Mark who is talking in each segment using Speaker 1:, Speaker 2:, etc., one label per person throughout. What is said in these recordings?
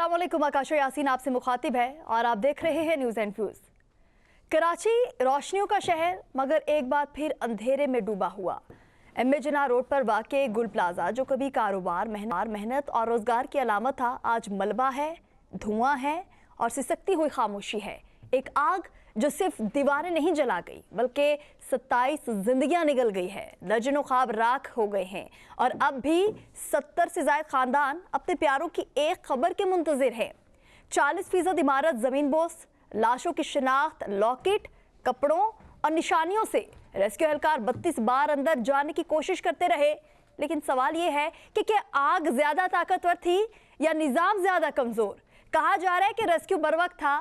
Speaker 1: अस्सलाम वालेकुम। आकाशा यासीन आपसे मुखातिब है और आप देख रहे हैं न्यूज़ एंड व्यूज़। कराची रोशनियों का शहर मगर एक बार फिर अंधेरे में डूबा हुआ। एम.ए. जिन्ना रोड पर वाक़े गुल प्लाजा जो कभी कारोबार, मेहनत और रोज़गार की अलामत था, आज मलबा है, धुआं है और सिसकती हुई खामोशी है। एक आग जो सिर्फ दीवारें नहीं जला गई बल्कि 27 जिंदगियां निगल गई है। दर्जनों ख्वाब राख हो गए हैं और अब भी 70 से ज़ायद खानदान अपने प्यारों की एक खबर के मुंतज़िर है। 40% इमारत ज़मीन बोस, लाशों की शिनाख्त लॉकेट, कपड़ों और निशानियों से रेस्क्यू एहलकार 32 बार अंदर जाने की कोशिश करते रहे। लेकिन सवाल ये है कि क्या आग ज़्यादा ताकतवर थी या निज़ाम ज़्यादा कमज़ोर। कहा जा रहा है कि रेस्क्यू बरवक्त था,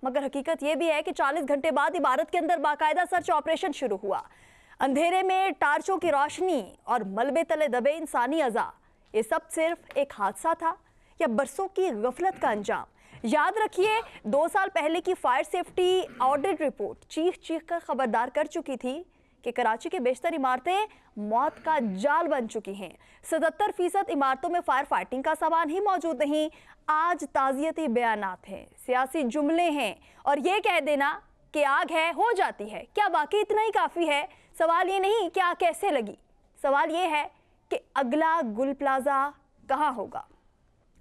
Speaker 1: मगर हकीकत यह भी है कि 40 घंटे बाद इमारत के अंदर बाकायदा सर्च ऑपरेशन शुरू हुआ। अंधेरे में टार्चों की रोशनी और मलबे तले दबे इंसानी अज़ा, ये सब सिर्फ एक हादसा था या बरसों की गफलत का अंजाम। याद रखिए, 2 साल पहले की फायर सेफ्टी ऑडिट रिपोर्ट चीख कर खबरदार कर चुकी थी कि कराची की बेशतर इमारतें मौत का जाल बन चुकी हैं। 77% इमारतों में फायर फाइटिंग का सामान ही मौजूद नहीं। आज ताज़ियती बयानात हैं, सियासी जुमले हैं और ये कह देना कि आग है हो जाती है। क्या बाकी इतना ही काफ़ी है? सवाल ये नहीं कि आग कैसे लगी, सवाल ये है कि अगला गुल प्लाजा कहाँ होगा।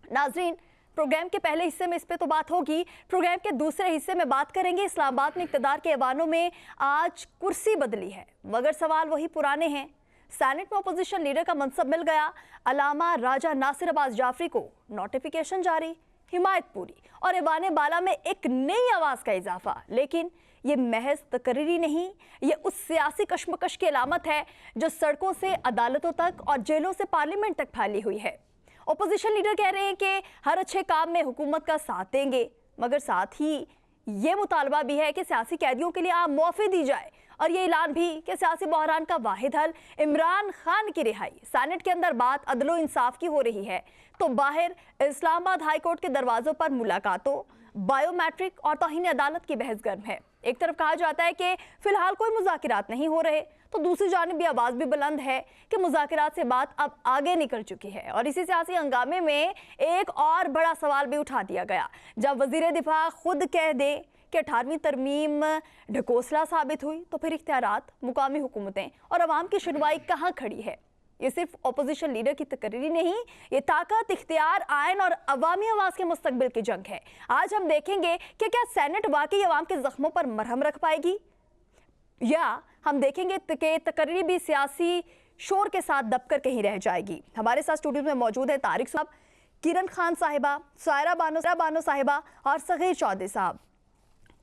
Speaker 1: नाजरीन, प्रोग्राम के पहले हिस्से में इस पे तो बात होगी। प्रोग्राम के दूसरे हिस्से में बात करेंगे इस्लामाबाद में इक़्तिदार के ऐवानों में आज कुर्सी बदली है मगर सवाल वही पुराने हैं। सेनेट में अपोजिशन लीडर का मनसब मिल गया, अलामा राजा नासिर अब्बास जाफरी को नोटिफिकेशन जारी, हिमायत पूरी और ऐवान बाला में एक नई आवाज़ का इजाफा। लेकिन ये महज तकरीरी नहीं, ये उस सियासी कशमकश की अलामत है जो सड़कों से अदालतों तक और जेलों से पार्लियामेंट तक फैली हुई है। ओपोजिशन लीडर कह रहे हैं कि हर अच्छे काम में हुकूमत का साथ देंगे, मगर साथ ही ये मुतालबा भी है कि सियासी कैदियों के लिए आम मुआफ़ी दी जाए और ये ऐलान भी कि सियासी बहरान का वाहिद हल इमरान खान की रिहाई। सेनेट के अंदर बात अदलो इंसाफ की हो रही है तो बाहर इस्लामाबाद हाई कोर्ट के दरवाज़ों पर मुलाकातों, बायोमेट्रिक और तौहीन अदालत की बहस गर्म है। एक तरफ कहा जाता है कि फिलहाल कोई मुज़ाकिरात नहीं हो रहे, तो दूसरी जानिब भी आवाज़ भी बुलंद है कि मुज़ाकिरात से बात अब आगे निकल चुकी है। और इसी सियासी हंगामे में एक और बड़ा सवाल भी उठा दिया गया जब वज़ीर दिफा खुद कह दे कि 18वीं तरमीम ढकोसला साबित हुई तो फिर इख्तियारात, मुकामी हुकूमतें और अवाम की सुनवाई कहाँ खड़ी है। ये सिर्फ अपोजिशन लीडर की तकरीरी नहीं, ये ताकत, इख्तियार, आयन और अवामी आवाज़ के मुस्तकबिल की जंग है। आज हम देखेंगे कि क्या सेनेट वाकई अवाम के जख्मों पर मरहम रख पाएगी या हम देखेंगे कि तकरीरी भी सियासी शोर के साथ दबकर कहीं रह जाएगी। हमारे साथ स्टूडियो में मौजूद है तारिक साहब, किरण खान साहिबा, सायरा बानो साहिबा और सगीर चौधरी साहब।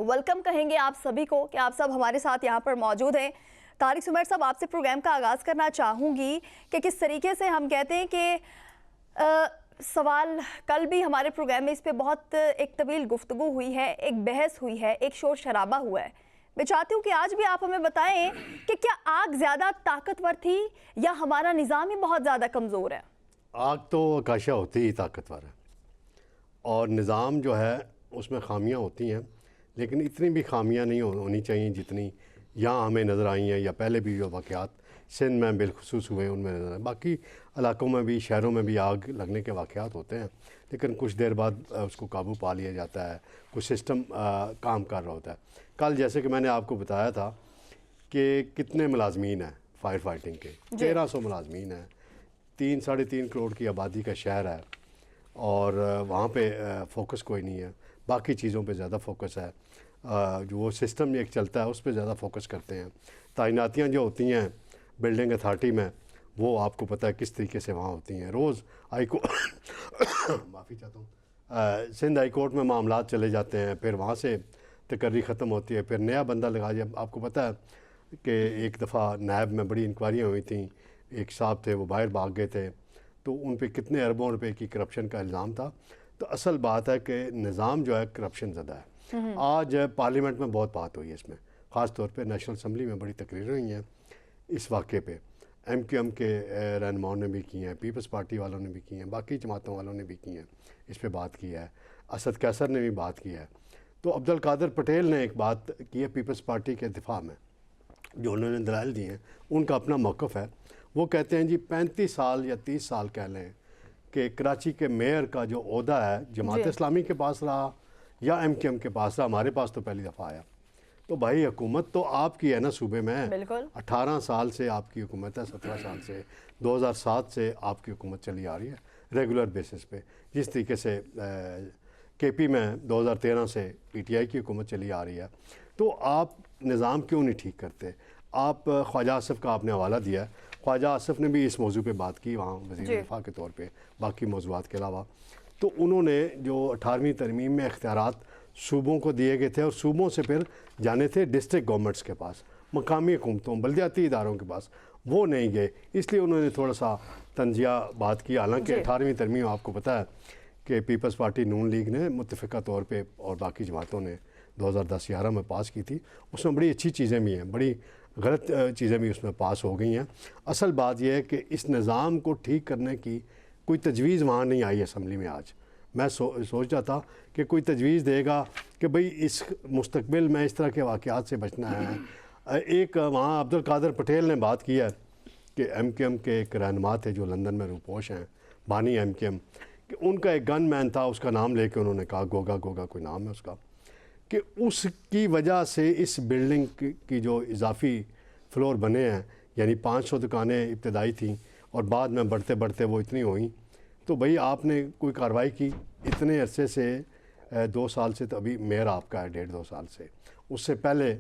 Speaker 1: वेलकम कहेंगे आप सभी को कि आप सब हमारे साथ यहाँ पर मौजूद हैं। तारिक सुमैर साहब, आपसे प्रोग्राम का आगाज़ करना चाहूँगी कि किस तरीके से हम कहते हैं कि सवाल कल भी हमारे प्रोग्राम में इस पे बहुत एक तवील गुफ्तगू हुई है, एक बहस हुई है, एक शोर शराबा हुआ है। मैं चाहती हूँ कि आज भी आप हमें बताएं कि क्या आग ज़्यादा ताकतवर थी या हमारा निज़ाम ही बहुत ज़्यादा कमज़ोर है।
Speaker 2: आग तो आकाशा होती ही ताकतवर है और निज़ाम जो है उसमें खामियां होती हैं, लेकिन इतनी भी खामियां नहीं होनी चाहिए जितनी यहाँ हमें नज़र आई हैं या पहले भी जो वाक़यात सिंध में बिलखुसूस हुए उनमें नज़र आए। बाकी इलाकों में भी, शहरों में भी आग लगने के वाक़यात होते हैं, लेकिन कुछ देर बाद उसको काबू पा लिया जाता है, कुछ सिस्टम काम कर रहा होता है। कल जैसे कि मैंने आपको बताया था कि कितने मुलाजमीन हैं फायर फाइटिंग के, 1300 मुलाजमीन हैं, 3-3.5 करोड़ की आबादी का शहर है और वहाँ पे फोकस कोई नहीं है, बाकी चीज़ों पे ज़्यादा फोकस है। जो वो सिस्टम एक चलता है उस पर ज़्यादा फोकस करते हैं। तैनातियाँ जो होती हैं बिल्डिंग अथॉरिटी में, वो आपको पता है किस तरीके से वहाँ होती हैं। रोज़ हाई कोर्ट माफ़ी चाहता हूँ, सिंध हाई कोर्ट में मामलात चले जाते हैं, फिर वहाँ से तकर्री ख़त्म होती है, फिर नया बंदा लगा दिया। आपको पता है कि एक दफ़ा नायब में बड़ी इंक्वायरियाँ हुई थी, एक साहब थे वो बाहर भाग गए थे, तो उन पर कितने अरबों रुपए की करप्शन का इल्ज़ाम था। तो असल बात है कि निज़ाम जो है करप्शन ज़्यादा है। आज पार्लियामेंट में बहुत बात हुई है इसमें, ख़ास तौर पे नेशनल असम्बली में बड़ी तकरीरें हुई हैं इस वाक़े पे। MQM के रहनुमाओं ने भी की हैं, पीपल्स पार्टी वालों ने भी की हैं, बाकी जमातों वालों ने भी की हैं, इस पे बात की है। असद कैसर ने भी बात की है। तो अब्दुल कादिर पटेल ने एक बात की है पीपल्स पार्टी के दिफा में, जो उन्होंने दलाइल दिए हैं, उनका अपना मौक़िफ़ है। वो कहते हैं जी 35 साल या 30 साल कह लें कि कराची के मेयर का जो ओहदा है जमात इस्लामी के पास रहा या MKM के पास रहा, हमारे पास तो पहली दफ़ा आया। तो भाई हुकूमत तो आपकी है ना सूबे में, 18 साल से आपकी हुकूमत है, 17 साल से 2007 से आपकी हुकूमत चली आ रही है रेगुलर बेसिस पे। जिस तरीके से KP में 2013 से PTI की हुकूमत चली आ रही है, तो आप निज़ाम क्यों नहीं ठीक करते? आप ख्वाजा आसिफ का आपने हवाला दिया है, ख्वाजा आसिफ ने भी इस मौजू पे बात की वहाँ वज़ीर दिफा के तौर पे, बाकी मौज़ूआत के अलावा। तो उन्होंने जो 18वीं तरमीम में इख्तियारात सूबों को दिए गए थे और सूबों से फिर जाने थे डिस्ट्रिक्ट गवर्नमेंट्स के पास, मकामी हुकूमतों, बल्दियाती इदारों के पास, वो नहीं गए। इसलिए उन्होंने थोड़ा सा तंजिया बात की। हालांकि 18वीं तरमीम आपको पता है कि पीपल्स पार्टी नून लीग ने मुत्तफ़िका तौर पे और बाकी जमातों ने 2010-11 में पास की थी। उसमें बड़ी अच्छी चीज़ें भी हैं, बड़ी गलत चीज़ें भी उसमें पास हो गई हैं। असल बात यह है कि इस निज़ाम को ठीक करने की कोई तजवीज़ वहाँ नहीं आई असम्बली में। आज मैं सोच रहा था कि कोई तजवीज़ देगा कि भाई इस मुस्तकबिल में इस तरह के वाक़यात से बचना है। एक वहाँ अब्दुल कादिर पटेल ने बात की है कि MKM के एक रहनुमा थे जो लंदन में रूपोश हैं, बानी MKM, कि उनका एक गन मैन था, उसका नाम लेके उन्होंने कहा, गोगा कोई नाम है उसका, कि उसकी वजह से इस बिल्डिंग की जो इजाफी फ्लोर बने हैं, यानी 500 दुकानें इब्तदाई थी और बाद में बढ़ते बढ़ते वो इतनी हुई, तो भाई आपने कोई कार्रवाई की? इतने अरसे से 2 साल से, तो अभी मेयर आपका है 1.5-2 साल से, उससे पहले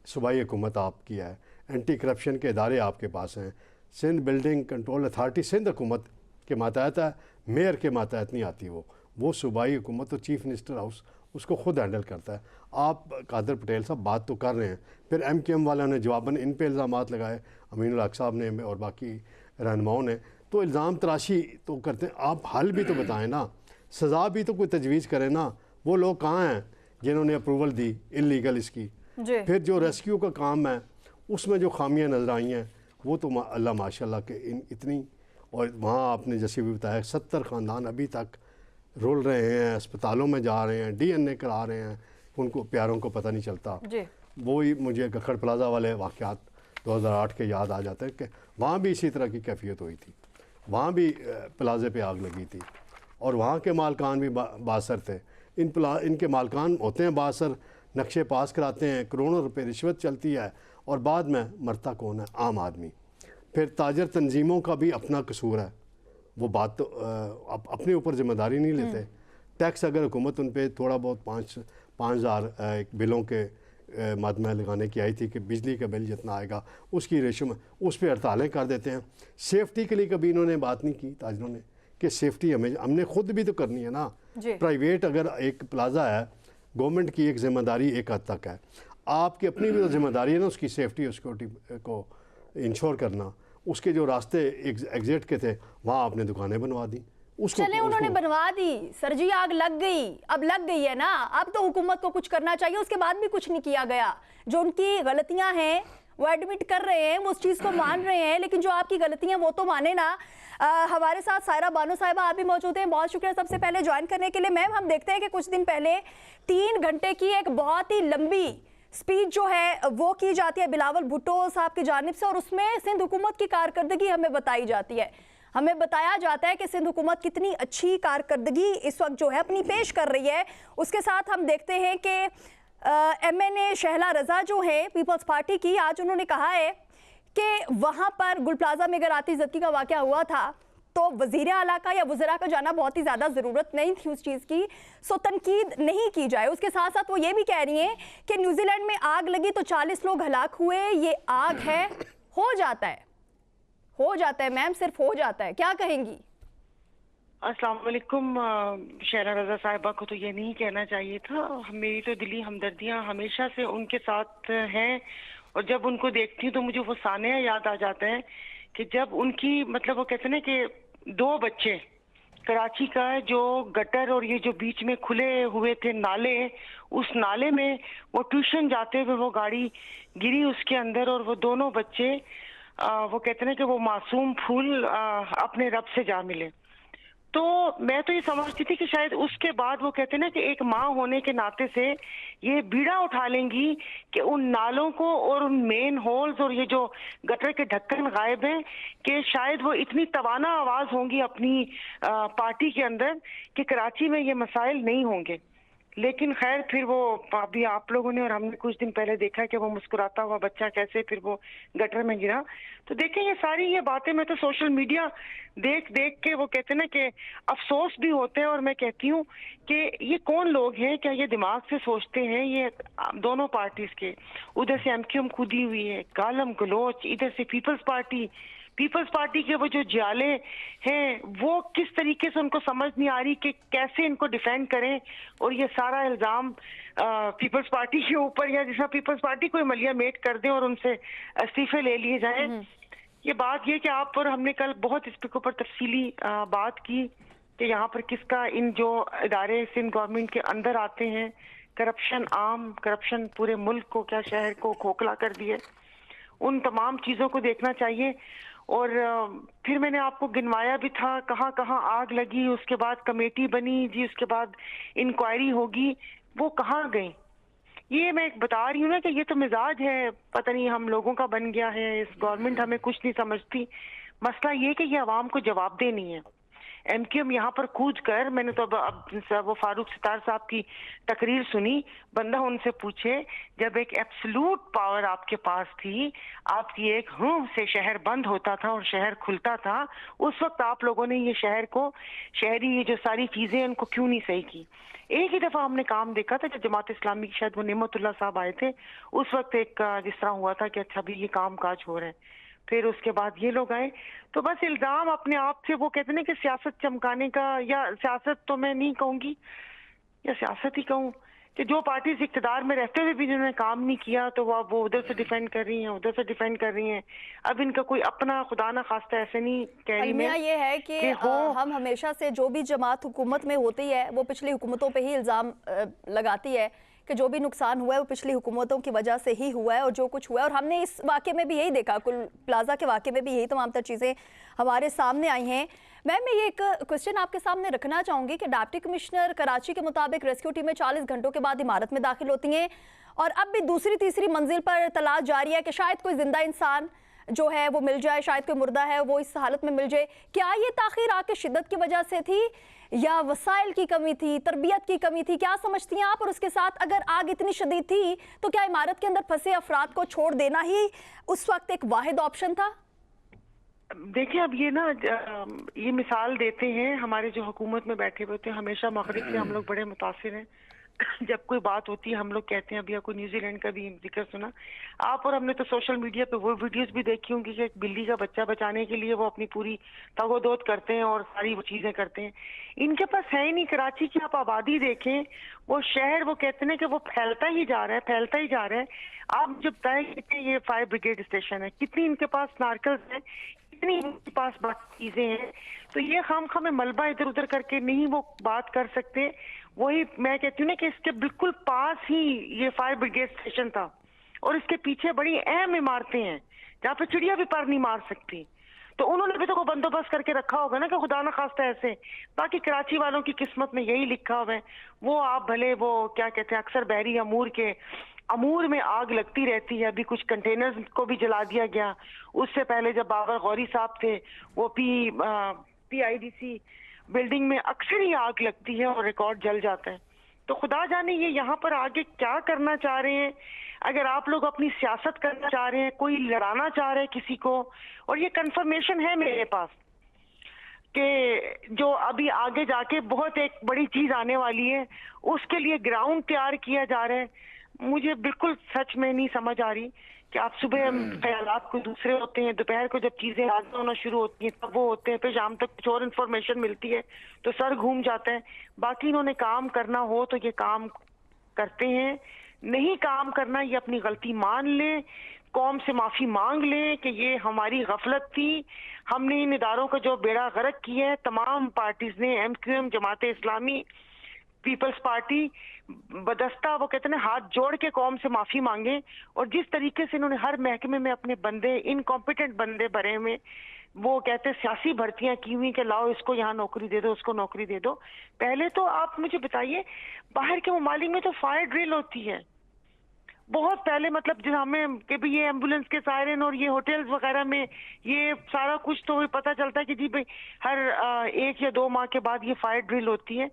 Speaker 2: सूबाई हुकूमत आपकी है, एंटी करप्शन के इदारे आपके पास हैं, Sindh building control authority Sindh हुकूमत के मातहत है, मेयर के मातहत नहीं आती। वो सूबाई हुकूमत तो चीफ मिनिस्टर हाउस उसको खुद हैंडल करता है। आप कादिर पटेल साहब बात तो कर रहे हैं, फिर MKM वालों ने जवाबन इन पे इल्ज़ामात लगाए, अमीनुल हक साहब ने और बाकी रहनुमाओं ने, तो इल्ज़ाम तराशी तो करते हैं। आप हल भी तो बताएं ना, सज़ा भी तो कोई तजवीज़ करें ना। वो लोग कहाँ हैं जिन्होंने अप्रूवल दी इलीगल इसकी? फिर जो रेस्क्यू का काम है उसमें जो खामियां नज़र आई हैं, वो तो अल्लाह माशाल्लाह के इतनी, और वहाँ आपने जैसे भी बताया 70 ख़ानदान अभी तक रोल रहे हैं, अस्पतालों में जा रहे हैं, DNA करा रहे हैं, उनको प्यारों को पता नहीं चलता। वो ही मुझे गखड़ प्लाजा वाले वाक़यात 2008 के याद आ जाते हैं कि वहाँ भी इसी तरह की कैफियत हुई थी, वहाँ भी प्लाजे पे आग लगी थी और वहाँ के मालकान भी बासर थे। इनके मालकान होते हैं बासर, नक्शे पास कराते हैं, करोड़ों रुपए रिश्वत चलती है और बाद में मरता कौन है? आम आदमी। फिर ताजर तंजीमों का भी अपना कसूर है, वो बात तो अपने ऊपर जिम्मेदारी नहीं लेते। टैक्स अगर हुकूमत उन पर थोड़ा बहुत 5,000 बिलों के मद में लगाने की आई थी कि बिजली का बिल जितना आएगा उसकी रेशो में, उस पर हड़तालें कर देते हैं। सेफ्टी के लिए कभी इन्होंने बात नहीं की ताजरों ने कि सेफ्टी हमने खुद भी तो करनी है ना। प्राइवेट अगर एक प्लाजा है, गवर्नमेंट की एक जिम्मेदारी एक हद तक है, आपकी अपनी भी तो जिम्मेदारी है ना उसकी सेफ्टी और सिक्योरिटी को इंश्योर करना। उसके जो रास्ते एग्जिट के थे वहाँ आपने दुकानें बनवा दी।
Speaker 1: चले उन्होंने बनवा दी सर जी, आग लग गई, अब लग गई है ना, अब तो हुकूमत को कुछ करना चाहिए। उसके बाद भी कुछ नहीं किया गया। जो उनकी गलतियां हैं वो एडमिट कर रहे हैं, वो उस चीज़ को मान रहे हैं, लेकिन जो आपकी गलतियां वो तो माने ना। हमारे साथ सायरा बानो साहिबा आप भी मौजूद हैं, बहुत शुक्रिया सबसे पहले ज्वाइन करने के लिए। मैम, हम देखते हैं कि कुछ दिन पहले 3 घंटे की एक बहुत ही लंबी स्पीच जो है वो की जाती है बिलावल भुट्टो साहब की जानिब से, और उसमें सिंध हुकूमत की कारकर्दगी हमें बताई जाती है। हमें बताया जाता है कि सिंध हुकूमत कितनी अच्छी कारकर्दगी इस वक्त जो है अपनी पेश कर रही है। उसके साथ हम देखते हैं कि MNA शहला रजा जो है पीपल्स पार्टी की, आज उन्होंने कहा है कि वहाँ पर गुल प्लाजा में अगर आती ज़दगी का वाक़या हुआ था तो वज़ीर आला का या वज़रा का जाना बहुत ही ज़्यादा ज़रूरत नहीं थी उस चीज़ की, सो तनकीद नहीं की जाए। उसके साथ साथ वो ये भी कह रही हैं कि न्यूजीलैंड में आग लगी तो 40 लोग हलाक हुए, ये आग है, हो जाता है मैम, सिर्फ हो जाता है। क्या कहेंगी?
Speaker 3: अस्सलाम वालेकुम। शहला रजा साहिबा को तो ये नहीं कहना चाहिए था। मेरी तो दिली हमदर्दियाँ हमेशा से उनके साथ हैं, और जब उनको देखती हूँ तो मुझे वो सानिया याद आ जाता है कि जब उनकी मतलब वो कहते हैं ना कि 2 बच्चे कराची का जो गटर और ये जो बीच में खुले हुए थे नाले, उस नाले में वो ट्यूशन जाते हुए वो गाड़ी गिरी उसके अंदर, और वो दोनों बच्चे वो कहते हैं कि वो मासूम फूल अपने रब से जा मिले। तो मैं तो ये समझती थी कि शायद उसके बाद वो कहते हैं ना कि एक माँ होने के नाते से ये बीड़ा उठा लेंगी कि उन नालों को और उन मेन होल्स और ये जो गटर के ढक्कन गायब हैं कि शायद वो इतनी तवाना आवाज होंगी अपनी पार्टी के अंदर कि कराची में ये मसाइल नहीं होंगे। लेकिन खैर फिर वो अभी आप लोगों ने और हमने कुछ दिन पहले देखा कि वो मुस्कुराता हुआ बच्चा कैसे फिर वो गटर में गिरा। तो देखें ये सारी ये बातें मैं तो सोशल मीडिया देख देख के वो कहते हैं ना कि अफसोस भी होते हैं। और मैं कहती हूँ कि ये कौन लोग हैं, क्या ये दिमाग से सोचते हैं? ये दोनों पार्टीज के, उधर से एमक्यूएम खुदी हुई है, गालम गलोच, इधर से पीपल्स पार्टी के वो जो जाले हैं वो किस तरीके से उनको समझ नहीं आ रही कि कैसे इनको डिफेंड करें। और ये सारा इल्जाम पीपल्स पार्टी के ऊपर, या जिसमें पीपल्स पार्टी को मलिया मेट कर दें और उनसे इस्तीफे ले लिए जाएं। ये बात ये कि आप और हमने कल बहुत इस के ऊपर तफसीली बात की कि यहाँ पर किसका इन जो इदारे सिंध गवर्नमेंट के अंदर आते हैं, करप्शन पूरे मुल्क को, क्या शहर को खोखला कर दिए। उन तमाम चीज़ों को देखना चाहिए। और फिर मैंने आपको गिनवाया भी था कहाँ कहाँ आग लगी, उसके बाद कमेटी बनी जी, उसके बाद इंक्वायरी होगी, वो कहाँ गई? ये मैं बता रही हूँ ना कि ये तो मिजाज है, पता नहीं हम लोगों का बन गया है। इस गवर्नमेंट हमें कुछ नहीं समझती। मसला ये कि ये आवाम को जवाब दे नहीं है। एमक्यूएम यहाँ पर कूद कर, मैंने तो अब वो फारूक सितार साहब की तकरीर सुनी, बंदा उनसे पूछे जब एक एब्सोल्यूट पावर आपके पास थी, आपकी एक से शहर बंद होता था और शहर खुलता था, उस वक्त आप लोगों ने ये शहर को, शहरी ये जो सारी चीजें उनको क्यों नहीं सही की? एक ही दफा हमने काम देखा था जब जमात इस्लामी की शायद वो नेमतुल्लाह साहब आए थे, उस वक्त एक जिस तरह हुआ था कि अच्छा भी ये काम काज हो रहे हैं। फिर उसके बाद ये लोग आए। तो बस इल्जाम अपने आप से, वो कहते हैं कि सियासत चमकाने का, या सियासत तो मैं नहीं कहूंगी, या सियासत ही कहूँ कि जो पार्टी इख्तिदार में रहते हुए भी जिन्होंने काम नहीं किया तो वो उधर से डिफेंड कर रही हैं, उधर से डिफेंड कर रही हैं। अब इनका कोई अपना खुदा ना खास्ता ऐसे नहीं कह रही मैं
Speaker 1: ये है कि हम हमेशा से जो भी जमात हुकूमत में होती है वो पिछली हुकूमतों पे ही इल्ज़ाम लगाती है कि जो भी नुकसान हुआ है वो पिछली हुकूमतों की वजह से ही हुआ है और जो कुछ हुआ है। और हमने इस वाक़े में भी यही देखा, कुल प्लाजा के वाक़े में भी यही तमाम तर चीज़ें हमारे सामने आई हैं। मैम, मैं ये एक क्वेश्चन आपके सामने रखना चाहूँगी कि डिप्टी कमिश्नर कराची के मुताबिक रेस्क्यू टीमें 40 घंटों के बाद इमारत में दाखिल होती हैं और अब भी दूसरी तीसरी मंजिल पर तलाश जारी है कि शायद कोई जिंदा इंसान जो है वो मिल जाए, शायद कोई मुर्दा है वो इस हालत में मिल जाए। क्या ये ताखीर आग की शिद्दत की वजह से थी या वसाइल की कमी थी, तरबियत की कमी थी? क्या समझती हैं आप? और उसके साथ अगर आग इतनी शदीद थी तो क्या इमारत के अंदर फंसे अफराद को छोड़ देना ही उस वक्त एक वाहिद ऑप्शन था?
Speaker 3: देखिए, अब ये ना ये मिसाल देते हैं हमारे जो हुकूमत में बैठे हुए थे, हमेशा मगरिब से हम लोग बड़े मुतासिर हैं। जब कोई बात होती है हम लोग कहते हैं, अभी कोई न्यूजीलैंड का भी जिक्र सुना आप और हमने, तो सोशल मीडिया पे वो वीडियोस भी देखी होंगी कि एक बिल्ली का बच्चा बचाने के लिए वो अपनी पूरी तगोदोद करते हैं और सारी वो चीजें करते हैं। इनके पास है ही नहीं। कराची की आप आबादी देखें, वो शहर, वो कहते हैं कि वो फैलता ही जा रहा है। आप जब बताएं कि ये फायर ब्रिगेड स्टेशन है, कितनी इनके पास नार्कल्स है, कितनी इनके पास बाकी चीजें हैं। तो ये खामखा में मलबा इधर उधर करके नहीं वो बात कर सकते। वही मैं कहती हूँ ना कि इसके बिल्कुल पास ही ये फायर ब्रिगेड स्टेशन था और इसके पीछे बड़ी अहम इमारतें हैं जहाँ पे चिड़िया भी पर नहीं मार सकती। तो उन्होंने भी तो कोई बंदोबस्त करके रखा होगा ना कि खुदा ना खास्ता ऐसे। बाकी कराची वालों की किस्मत में यही लिखा हुआ है। वो आप भले वो क्या कहते हैं, अक्सर बहरी अमूर में आग लगती रहती है। अभी कुछ कंटेनर्स को भी जला दिया गया। उससे पहले जब बाबर गौरी साहब थे, वो PIDC बिल्डिंग में अक्सर ही आग लगती है और रिकॉर्ड जल जाता है। तो खुदा जाने ये यहाँ पर आगे क्या करना चाह रहे हैं। अगर आप लोग अपनी सियासत करना चाह रहे हैं, कोई लड़ाना चाह रहे हैं किसी को, और ये कंफर्मेशन है मेरे पास कि जो अभी आगे जाके बहुत एक बड़ी चीज आने वाली है, उसके लिए ग्राउंड तैयार किया जा रहा है। मुझे बिल्कुल सच में नहीं समझ आ रही कि आप सुबह ख्यालात कोई दूसरे होते हैं, दोपहर को जब चीजें आगे होना शुरू होती हैं तब वो होते हैं, फिर शाम तक कुछ और इन्फॉर्मेशन मिलती है तो सर घूम जाता है। बाकी इन्होंने काम करना हो तो ये काम करते हैं, नहीं काम करना ये अपनी गलती मान ले, कौम से माफी मांग ले कि ये हमारी गफलत थी, हमने इन इदारों का जो बेड़ा गर्क किया है तमाम पार्टीज ने, MQM, Jamaat Islami, peoples party, बदस्ता, वो कहते हैं हाथ जोड़ के कौम से माफी मांगे। और जिस तरीके से इन्होंने हर महकमे में अपने बंदे, इनकॉम्पिटेंट बंदे भरे में, वो कहते सियासी भर्तियां की हुई कि लाओ इसको यहाँ नौकरी दे दो, उसको नौकरी दे दो। पहले तो आप मुझे बताइए, बाहर के ममालिक में तो फायर ड्रिल होती है बहुत पहले, मतलब जो हमें कि भी ये एम्बुलेंस के सायरन और ये होटल्स वगैरह में ये सारा कुछ तो पता चलता है कि जी भाई हर 1 या 2 माह के बाद ये फायर ड्रिल होती है।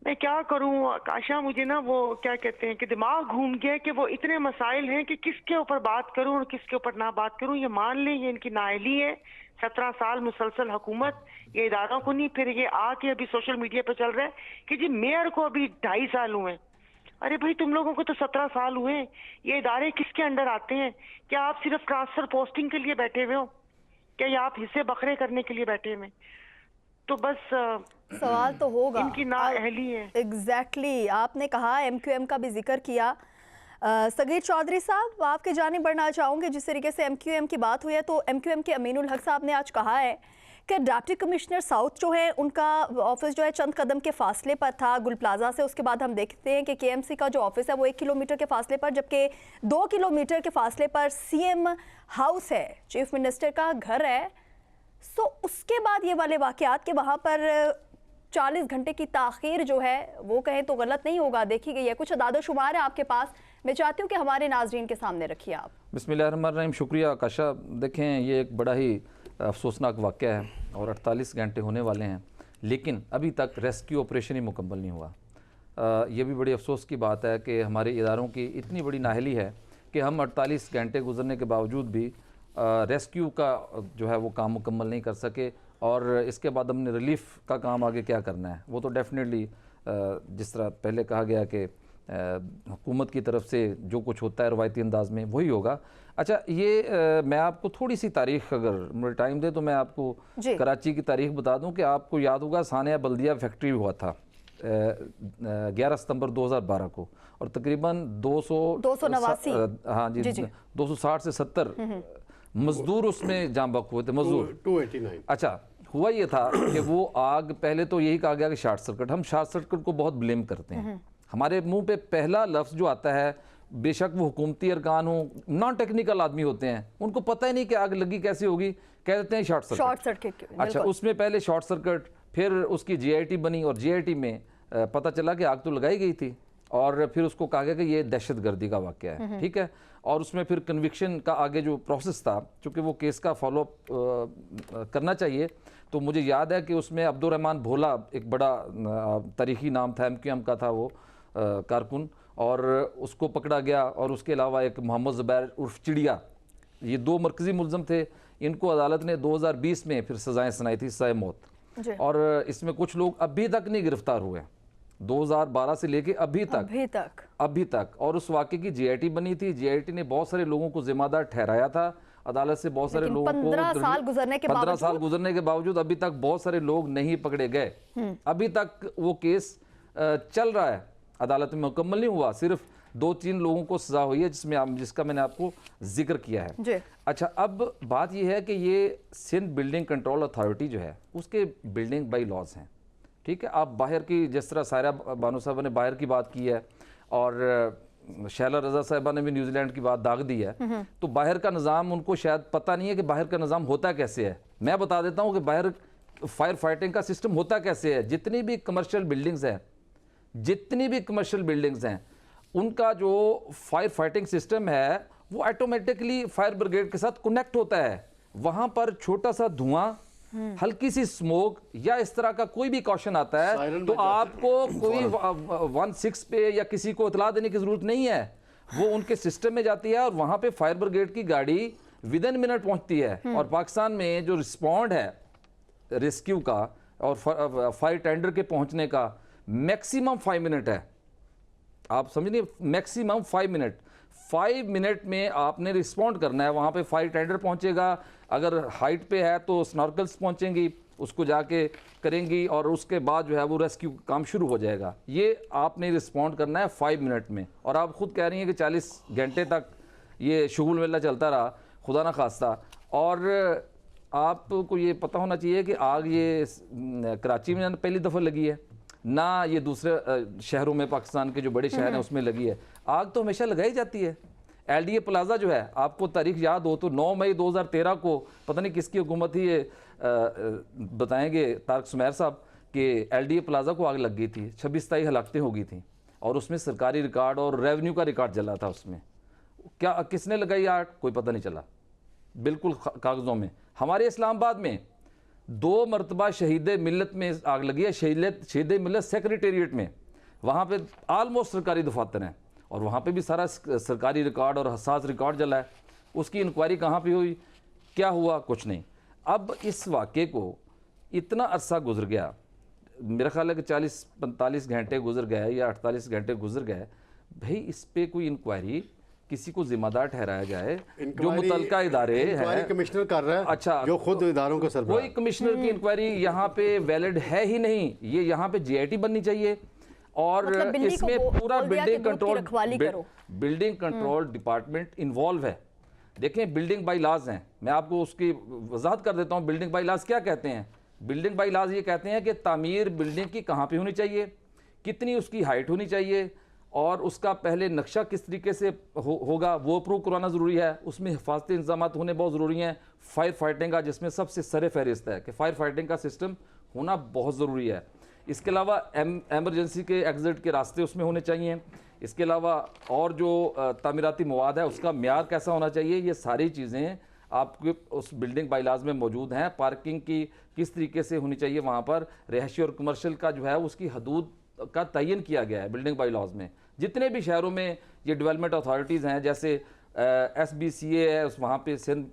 Speaker 3: मैं क्या करूं आकाशा, मुझे ना वो क्या कहते हैं कि दिमाग घूम गया कि वो इतने मसाइल हैं कि किसके ऊपर बात करूं और किसके ऊपर ना बात करूं। ये मान लें ये इनकी नाअहली है, 17 साल मुसलसल हुकूमत, ये इदारों को नहीं, फिर ये आके अभी सोशल मीडिया पे चल रहा है कि जी मेयर को अभी 2.5 साल हुए। अरे भाई तुम लोगों को तो 17 साल हुए। ये इदारे किसके अंडर आते हैं? क्या आप सिर्फ ट्रांसफर पोस्टिंग के लिए बैठे हुए हो? क्या ये आप हिस्से बखरे करने के लिए बैठे हुए? तो बस
Speaker 1: सवाल तो होगा,
Speaker 3: इनकी नाअहली है।
Speaker 1: एग्जैक्टली आपने कहा, एमक्यूएम का भी जिक्र किया। सगीर चौधरी साहब, आपके जानिब बढ़ना चाहूँगे। जिस तरीके से एमक्यूएम की बात हुई है, तो एमक्यूएम के अमीनुल हक साहब ने आज कहा है कि डिप्टी कमिश्नर साउथ जो है उनका ऑफिस जो है चंद कदम के फासले पर था गुल प्लाजा से। उसके बाद हम देखते हैं कि केएमसी का जो ऑफिस है वो 1 किलोमीटर के फासले पर, जबकि 2 किलोमीटर के फासले पर सीएम हाउस है, चीफ मिनिस्टर का घर है। सो उसके बाद ये वाले वाकयात के वहाँ पर 40 घंटे की ताख़ीर जो है वो कहें तो गलत नहीं होगा, देखी गई है। कुछ अदाद शुमार है आपके पास, मैं चाहती हूँ कि हमारे नाजरीन के सामने रखिए आप।
Speaker 4: बिस्मिल्लाहिर्रहमानिर्रहीम। शुक्रिया आकाशा। देखें, ये एक बड़ा ही अफसोसनाक वाक़या है और 48 घंटे होने वाले हैं, लेकिन अभी तक रेस्क्यू ऑपरेशन ही मुकम्मल नहीं हुआ। ये भी बड़ी अफसोस की बात है कि हमारे इदारों की इतनी बड़ी नाअहली है कि हम 48 घंटे गुजरने के बावजूद भी रेस्क्यू का जो है वो काम मुकम्मल नहीं कर सके। और इसके बाद हमने रिलीफ का काम आगे क्या करना है, वो तो डेफिनेटली जिस तरह पहले कहा गया कि हुकूमत की तरफ से जो कुछ होता है रवायती अंदाज में वही होगा। अच्छा, ये मैं आपको थोड़ी सी तारीख़ अगर मुझे टाइम दे तो मैं आपको कराची की तारीख़ बता दूं कि आपको याद होगा सानिया बल्दिया फैक्ट्री हुआ था 11 सितंबर 2012 को, और तकरीबन 289 हाँ जी 260 से 70 मजदूर उसमें जाम बक हुए थे, मजदूर
Speaker 2: 289।
Speaker 4: अच्छा, हुआ ये था कि वो आग, पहले तो यही कहा गया कि शॉर्ट सर्किट, हम शॉर्ट सर्किट को बहुत ब्लेम करते हैं। हमारे मुंह पे पहला लफ्ज़ जो आता है, बेशक वो हुकूमती अरकान हो, नॉन टेक्निकल आदमी होते हैं, उनको पता ही नहीं कि आग लगी कैसे होगी, कह देते हैं शॉर्ट सर्किट। अच्छा, उसमें पहले शॉर्ट सर्किट, फिर उसकी जीआईटी बनी और जीआईटी में पता चला कि आग तो लगाई गई थी, और फिर उसको कहा गया कि ये दहशतगर्दी का वाक़या है, ठीक है। और उसमें फिर कन्विक्शन का आगे जो प्रोसेस था, चूँकि वो केस का फॉलोअप करना चाहिए, तो मुझे याद है कि उसमें अब्दुर्रहमान भोला एक बड़ा तारीखी नाम था, एमक्यूएम का था वो कारकुन, और उसको पकड़ा गया। और उसके अलावा एक मोहम्मद ज़ुबैर उर्फ चिड़िया, ये 2 मरकज़ी मुलज़म थे। इनको अदालत ने 2020 में फिर सज़ाएँ सुनाई थी, सज़ाए मौत। और इसमें कुछ लोग अभी तक नहीं गिरफ्तार हुए, 2012 से लेके अभी तक। और उस वाक़े की जीआईटी बनी थी, जीआईटी ने बहुत सारे लोगों को जिम्मेदार ठहराया था, अदालत से बहुत सारे लोगों को 15 साल गुजरने के बावजूद अभी तक बहुत सारे लोग नहीं पकड़े गए। अभी तक वो केस चल रहा है, अदालत में मुकम्मल नहीं हुआ, सिर्फ 2-3 लोगों को सजा हुई है, जिसका मैंने आपको जिक्र किया है। अच्छा, अब बात यह है कि ये सिंध बिल्डिंग कंट्रोल अथॉरिटी जो है उसके बिल्डिंग बाई लॉज हैं, ठीक है। आप बाहर की, जिस तरह सायरा बानो साहबा ने बाहर की बात की है और शैला रजा साहिबा ने भी न्यूजीलैंड की बात दाग दी है, तो बाहर का निज़ाम उनको शायद पता नहीं है कि बाहर का निज़ाम होता कैसे है। मैं बता देता हूँ कि बाहर फायर फाइटिंग का सिस्टम होता कैसे है। जितनी भी कमर्शियल बिल्डिंग्स हैं उनका जो फायर फाइटिंग सिस्टम है वो ऑटोमेटिकली फायर ब्रिगेड के साथ कनेक्ट होता है। वहाँ पर छोटा सा धुआं, हल्की सी स्मोक या इस तरह का कोई भी कॉशन आता है तो आपको कोई 16 पे या किसी को इतला देने की जरूरत नहीं है, वो उनके सिस्टम में जाती है और वहां पे फायर ब्रिगेड की गाड़ी विद इन मिनट पहुंचती है। और पाकिस्तान में जो रिस्पॉन्ड है रेस्क्यू का और फायर टेंडर के पहुंचने का मैक्सिमम 5 मिनट है। आप समझिए, मैक्सिमम 5 मिनट। 5 मिनट में आपने रिस्पॉन्ड करना है। वहाँ पे फायर टेंडर पहुँचेगा, अगर हाइट पे है तो स्नॉर्कल्स पहुँचेंगी, उसको जाके करेंगी और उसके बाद जो है वो रेस्क्यू काम शुरू हो जाएगा। ये आपने रिस्पॉन्ड करना है 5 मिनट में। और आप खुद कह रही हैं कि 40 घंटे तक ये शुगुल मेला चलता रहा, खुदा ना खास्ता। और आपको ये पता होना चाहिए कि आग ये कराची में पहली दफ़ा लगी है ना, ये दूसरे शहरों में पाकिस्तान के जो बड़े शहर हैं उसमें लगी है। आग तो हमेशा लगाई जाती है। LDA प्लाजा जो है, आपको तारीख याद हो तो 9 मई 2013 को पता नहीं किसकी हुकूमत थी, ये बताएंगे तारक सुमैर साहब, कि LDA प्लाजा को आग लग गई थी, 26-27 हलाकतें हो गई थी और उसमें सरकारी रिकॉर्ड और रेवेन्यू का रिकॉर्ड जला था। उसमें क्या किसने लगाई आग कोई पता नहीं चला, बिल्कुल कागज़ों में। हमारे इस्लामाबाद में 2 मरतबा शहीद मिलत में आग लगी है, शहीद मिलत सेक्रेटेरिएट में, वहाँ पे आलमोस्ट सरकारी दफातर हैं और वहाँ पे भी सारा सरकारी रिकॉर्ड और हसास रिकॉर्ड जला है। उसकी इंक्वायरी कहाँ पे हुई, क्या हुआ, कुछ नहीं। अब इस वाक़े को इतना अरसा गुजर गया, मेरा ख्याल है कि 40-45 घंटे गुजर गए या 48 घंटे गुजर गए, भाई इस पे कोई इंक्वायरी, किसी को जिम्मेदार ठहराया जाए, जो मुतलका इदारे हैं।
Speaker 2: कमिश्नर कर रहा है,
Speaker 4: अच्छा,
Speaker 2: जो खुद इदारों को सरबराह।
Speaker 4: कोई कमिश्नर की इंक्वायरी यहाँ पे वैलिड है ही नहीं, ये यहाँ पे JIT बननी चाहिए और
Speaker 1: मतलब
Speaker 4: इसमें पूरा
Speaker 1: बिल्डिंग
Speaker 4: कंट्रोल डिपार्टमेंट इन्वॉल्व है। देखें, बिल्डिंग बाई लॉज हैं, मैं आपको उसकी वजाहत कर देता हूँ। बिल्डिंग बाई लॉज क्या कहते हैं? बिल्डिंग बाई लॉज ये कहते हैं कि तामीर बिल्डिंग की कहाँ पे होनी चाहिए, कितनी उसकी हाइट होनी चाहिए और उसका पहले नक्शा किस तरीके से होगा वो अप्रूव करवाना ज़रूरी है। उसमें हिफाजती इंतजाम होने बहुत ज़रूरी हैं। फायर फाइटिंग का, जिसमें सबसे सर फहरिस्त है कि फायर फाइटिंग का सिस्टम होना बहुत ज़रूरी है। इसके अलावा एमरजेंसी के एग्ज़िट के रास्ते उसमें होने चाहिए। इसके अलावा और जो तामीराती मवाद है उसका म्यार कैसा होना चाहिए, ये सारी चीज़ें आपके उस बिल्डिंग बाइलाज में मौजूद हैं। पार्किंग की किस तरीके से होनी चाहिए, वहाँ पर रिहायशी और कमर्शियल का जो है उसकी हदूद का तयन किया गया है बिल्डिंग बाइलाज में। जितने भी शहरों में ये डेवलपमेंट अथॉरिटीज़ हैं, जैसे SBCA है, उस वहाँ पे सिंध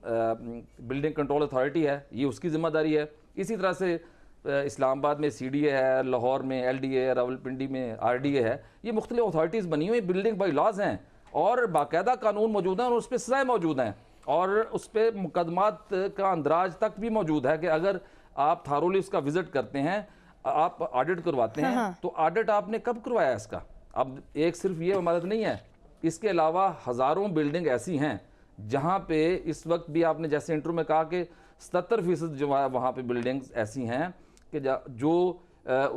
Speaker 4: बिल्डिंग कंट्रोल अथॉरिटी है, ये उसकी ज़िम्मेदारी है। इसी तरह से इस्लामाबाद में CDA है, लाहौर में LDA है, रावलपिंडी में RDA है। ये मुख्तलिफ अथॉरिटीज़ बनी हुई बिल्डिंग बाइलाज हैं और बाकायदा कानून मौजूद हैं और उस पर सज़ाएँ मौजूद हैं और उस पर मुकदमात का अंदराज तक भी मौजूद है कि अगर आप थारोली उसका विज़िट करते हैं, आप ऑडिट करवाते हैं, तो ऑडिट आपने कब करवाया इसका? अब एक सिर्फ ये इमारत नहीं है, इसके अलावा हज़ारों बिल्डिंग ऐसी हैं जहाँ पे इस वक्त भी आपने जैसे इंटरव्यू में कहा कि 77% जो है वहाँ पे बिल्डिंग्स ऐसी हैं कि जो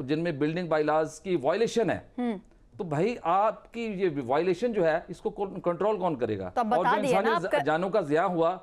Speaker 4: जिनमें बिल्डिंग बाइलाज की वायलेशन है। तो भाई आपकी ये वायलेशन जो है इसको कंट्रोल कौन करेगा? और जो इंसानी जानों का ज़िया हुआ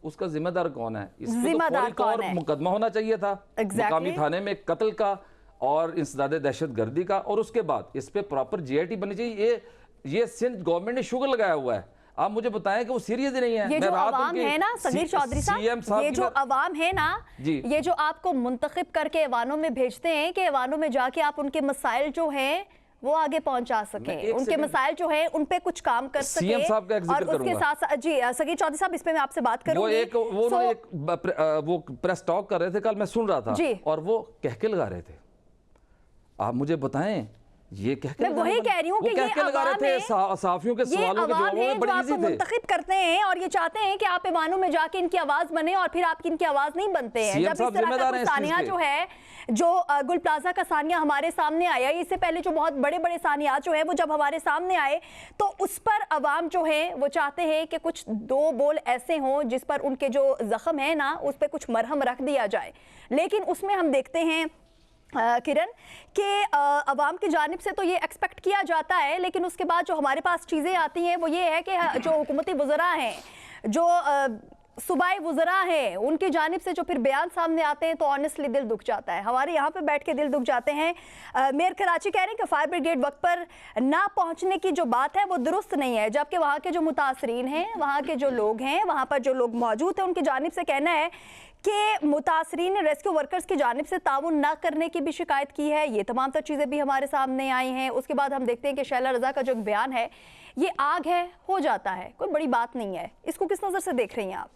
Speaker 4: उसका जिम्मेदार कौन है? इसमें तो और मुकदमा होना चाहिए था मुकामी थाने में कत्ल का और इंसदादे दहशतगर्दी का, और उसके बाद इस पे प्रॉपर JIT बननी चाहिए। ये सिंध गवर्नमेंट ने शुगर लगाया हुआ है। आप मुझे बताएं कि वो सीरियस ही नहीं है।
Speaker 1: ये जो अवाम है ना सगीर चौधरी साहब, ये जो अवाम है ना, ये जो आपको मुंतखब करके ऐवानों में भेजते हैं कि ऐवानों में जाके आप उनके मसाइल जो हैं वो आगे पहुंचा सके, उनके मसाइल जो है उन पे कुछ काम कर सके। और उसके साथ साथ जी सगीर चौधरी साहब, इस पे मैं आपसे बात करूंगी।
Speaker 4: वो प्रेस टॉक कर रहे थे कल, मैं सुन रहा था और वो कहके लगा रहे थे। आप मुझे बताएं, ये
Speaker 1: मैं वही कह रही हूँ कि ये अवाम है,
Speaker 4: साफियों के सवालों के जवाब में बड़ी इजी थे।
Speaker 1: मुंतखब करते हैं और ये चाहते हैं कि आप ऐवानों में जाके इनकी आवाज बने और फिर आपकी इनकी आवाज नहीं बनते हैं। जब इस तरह का सानिया जो है, जो गुल प्लाजा का सानिया हमारे सामने आया, इससे पहले जो बहुत बड़े बड़े सानियात जो है वो जब हमारे सामने आए तो उस पर अवाम जो है वो चाहते हैं कि कुछ दो बोल ऐसे हों जिस पर उनके जो जख्म है ना उस पर कुछ मरहम रख दिया जाए। लेकिन उसमें हम देखते हैं किरण के अवाम की जानिब से तो ये एक्सपेक्ट किया जाता है, लेकिन उसके बाद जो हमारे पास चीज़ें आती हैं वो ये है कि जो हुकूमती वज़रा हैं, जो सूबाई वज़रा हैं, उनकी जानिब से जो फिर बयान सामने आते हैं तो ऑनेस्टली दिल दुख जाता है। हमारे यहाँ पे बैठ के दिल दुख जाते हैं। मेयर कराची कह रहे हैं कि फायर ब्रिगेड वक्त पर ना पहुँचने की जो बात है वो दुरुस्त नहीं है, जबकि वहाँ के जो मुतासरीन हैं, वहाँ के जो लोग हैं, वहाँ पर जो लोग मौजूद हैं, उनकी जानिब से कहना है कि मुतासरीन ने रेस्क्यू वर्कर्स की जानिब से ताउन ना करने की भी शिकायत की है। ये तमाम तर चीज़ें भी हमारे सामने आई हैं। उसके बाद हम देखते हैं कि शैला रज़ा का जो बयान है, ये आग है, हो जाता है, कोई बड़ी बात नहीं है। इसको किस नज़र से देख रही हैं आप?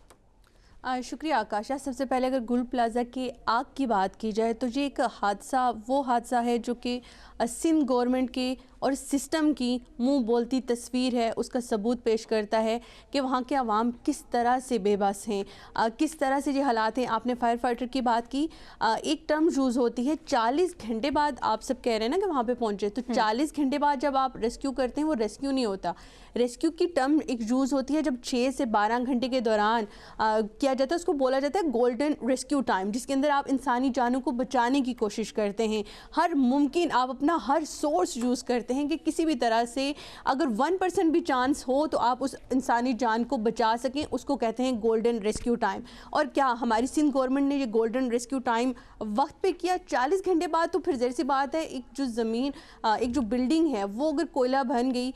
Speaker 5: शुक्रिया आकाशा। सबसे पहले अगर गुल प्लाजा की आग की बात की जाए तो ये एक हादसा, वो हादसा है जो कि सिंध गवर्नमेंट की और सिस्टम की मुंह बोलती तस्वीर है, उसका सबूत पेश करता है कि वहाँ के अवाम किस तरह से बेबस हैं, किस तरह से ये हालात हैं। आपने फायर फाइटर की बात की, एक टर्म यूज़ होती है 40 घंटे बाद। आप सब कह रहे हैं ना कि वहाँ पे पहुँचे, तो 40 घंटे बाद जब आप रेस्क्यू करते हैं वो रेस्क्यू नहीं होता। रेस्क्यू की टर्म एक यूज़ होती है जब 6 से 12 घंटे के दौरान किया जाता है, उसको बोला जाता है गोल्डन रेस्क्यू टाइम, जिसके अंदर आप इंसानी जानों को बचाने की कोशिश करते हैं। हर मुमकिन आप अपना हर सोर्स यूज़ करते कहते हैं कि किसी भी तरह से अगर 1% भी चांस हो तो आप उस इंसानी जान को बचा सकें, उसको कहते हैं गोल्डन रेस्क्यू टाइम। और क्या हमारी सिंध गवर्नमेंट ने ये गोल्डन रेस्क्यू टाइम वक्त पे किया? 40 घंटे बाद तो फिर ज़ाहिर सी बात है, एक जो ज़मीन एक जो बिल्डिंग है वो अगर कोयला बन गई,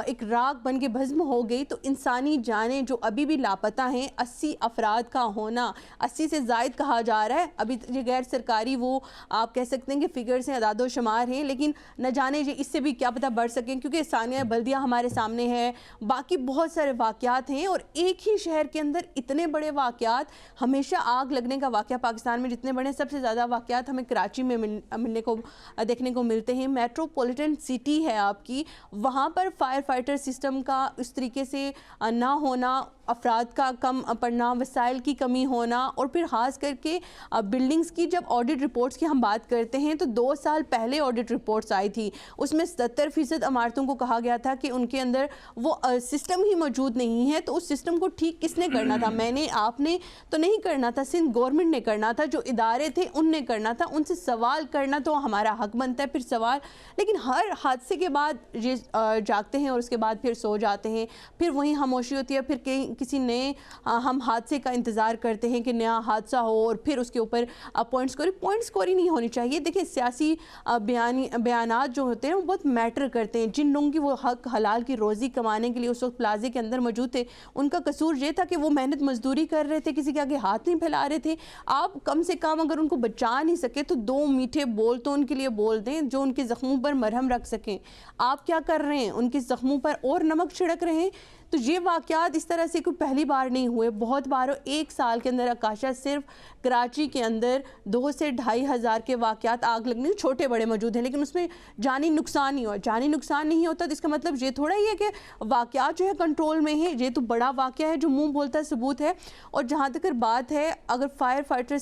Speaker 5: एक राख बन के भस्म हो गई, तो इंसानी जानें जो अभी भी लापता हैं, 80 अफराद का होना, 80 से ज़ायद कहा जा रहा है। अभी ये गैर सरकारी वो आप कह सकते हैं कि फिगर्स हैं, अदादो शुमार हैं, लेकिन न जाने ये इससे भी क्या पता बढ़ सकें, क्योंकि सानिया बल्दिया हमारे सामने है, बाकी बहुत सारे वाक़यात हैं। और एक ही शहर के अंदर इतने बड़े वाक़यात, हमेशा आग लगने का वाक़या पाकिस्तान में जितने बड़े, सबसे ज़्यादा वाक़यात हमें कराची में मिलने को देखने को मिलते हैं। मेट्रोपॉलिटन सिटी है आपकी, वहाँ पर फायर फाइटर सिस्टम का इस तरीके से ना होना, अफराद का कम पड़ना, वसाइल की कमी होना, और फिर ख़ास करके बिल्डिंग्स की जब ऑडिट रिपोर्ट्स की हम बात करते हैं तो 2 साल पहले ऑडिट रिपोर्ट्स आई थी, उसमें 70% इमारतों को कहा गया था कि उनके अंदर वो सिस्टम ही मौजूद नहीं है। तो उस सिस्टम को ठीक किसने करना था? मैंने, आपने तो नहीं करना था, सिंध गवर्नमेंट ने करना था, जो इदारे थे उनने करना था, उनसे सवाल करना तो हमारा हक बनता है। फिर सवाल, लेकिन हर हादसे के बाद ये जागते हैं और उसके बाद फिर सो जाते हैं, फिर वहीं खामोशी होती है, फिर किसी नए हम हादसे का इंतज़ार करते हैं कि नया हादसा हो और फिर उसके ऊपर पॉइंट स्कोरी नहीं होनी चाहिए। देखिए, सियासी बयानात जो होते हैं वो बहुत मैटर करते हैं। जिन लोगों की वो हक हलाल की रोज़ी कमाने के लिए उस वक्त प्लाजे के अंदर मौजूद थे, उनका कसूर ये था कि वो मेहनत मजदूरी कर रहे थे, किसी के आगे हाथ नहीं फैला रहे थे। आप कम से कम अगर उनको बचा नहीं सके तो 2 मीठे बोल तो उनके लिए बोल दें जो उनके ज़ख्मों पर मरहम रख सकें। आप क्या कर रहे हैं? उनके ज़ख्मों पर और नमक छिड़क रहे हैं। तो ये वाक़यात इस तरह से कोई पहली बार नहीं हुए, बहुत बार। 1 साल के अंदर आकाशा सिर्फ कराची के अंदर 2 से 2.5 हज़ार के वाक़यात आग लगने, छोटे बड़े मौजूद हैं, लेकिन उसमें जानी नुकसान नहीं हुआ। जानी नुकसान नहीं होता तो इसका मतलब ये थोड़ा ही है कि वाक़यात जो है कंट्रोल में है। ये तो बड़ा वाक़या है जो मुँह बोलता सबूत है। और जहाँ तक बात है, अगर फायर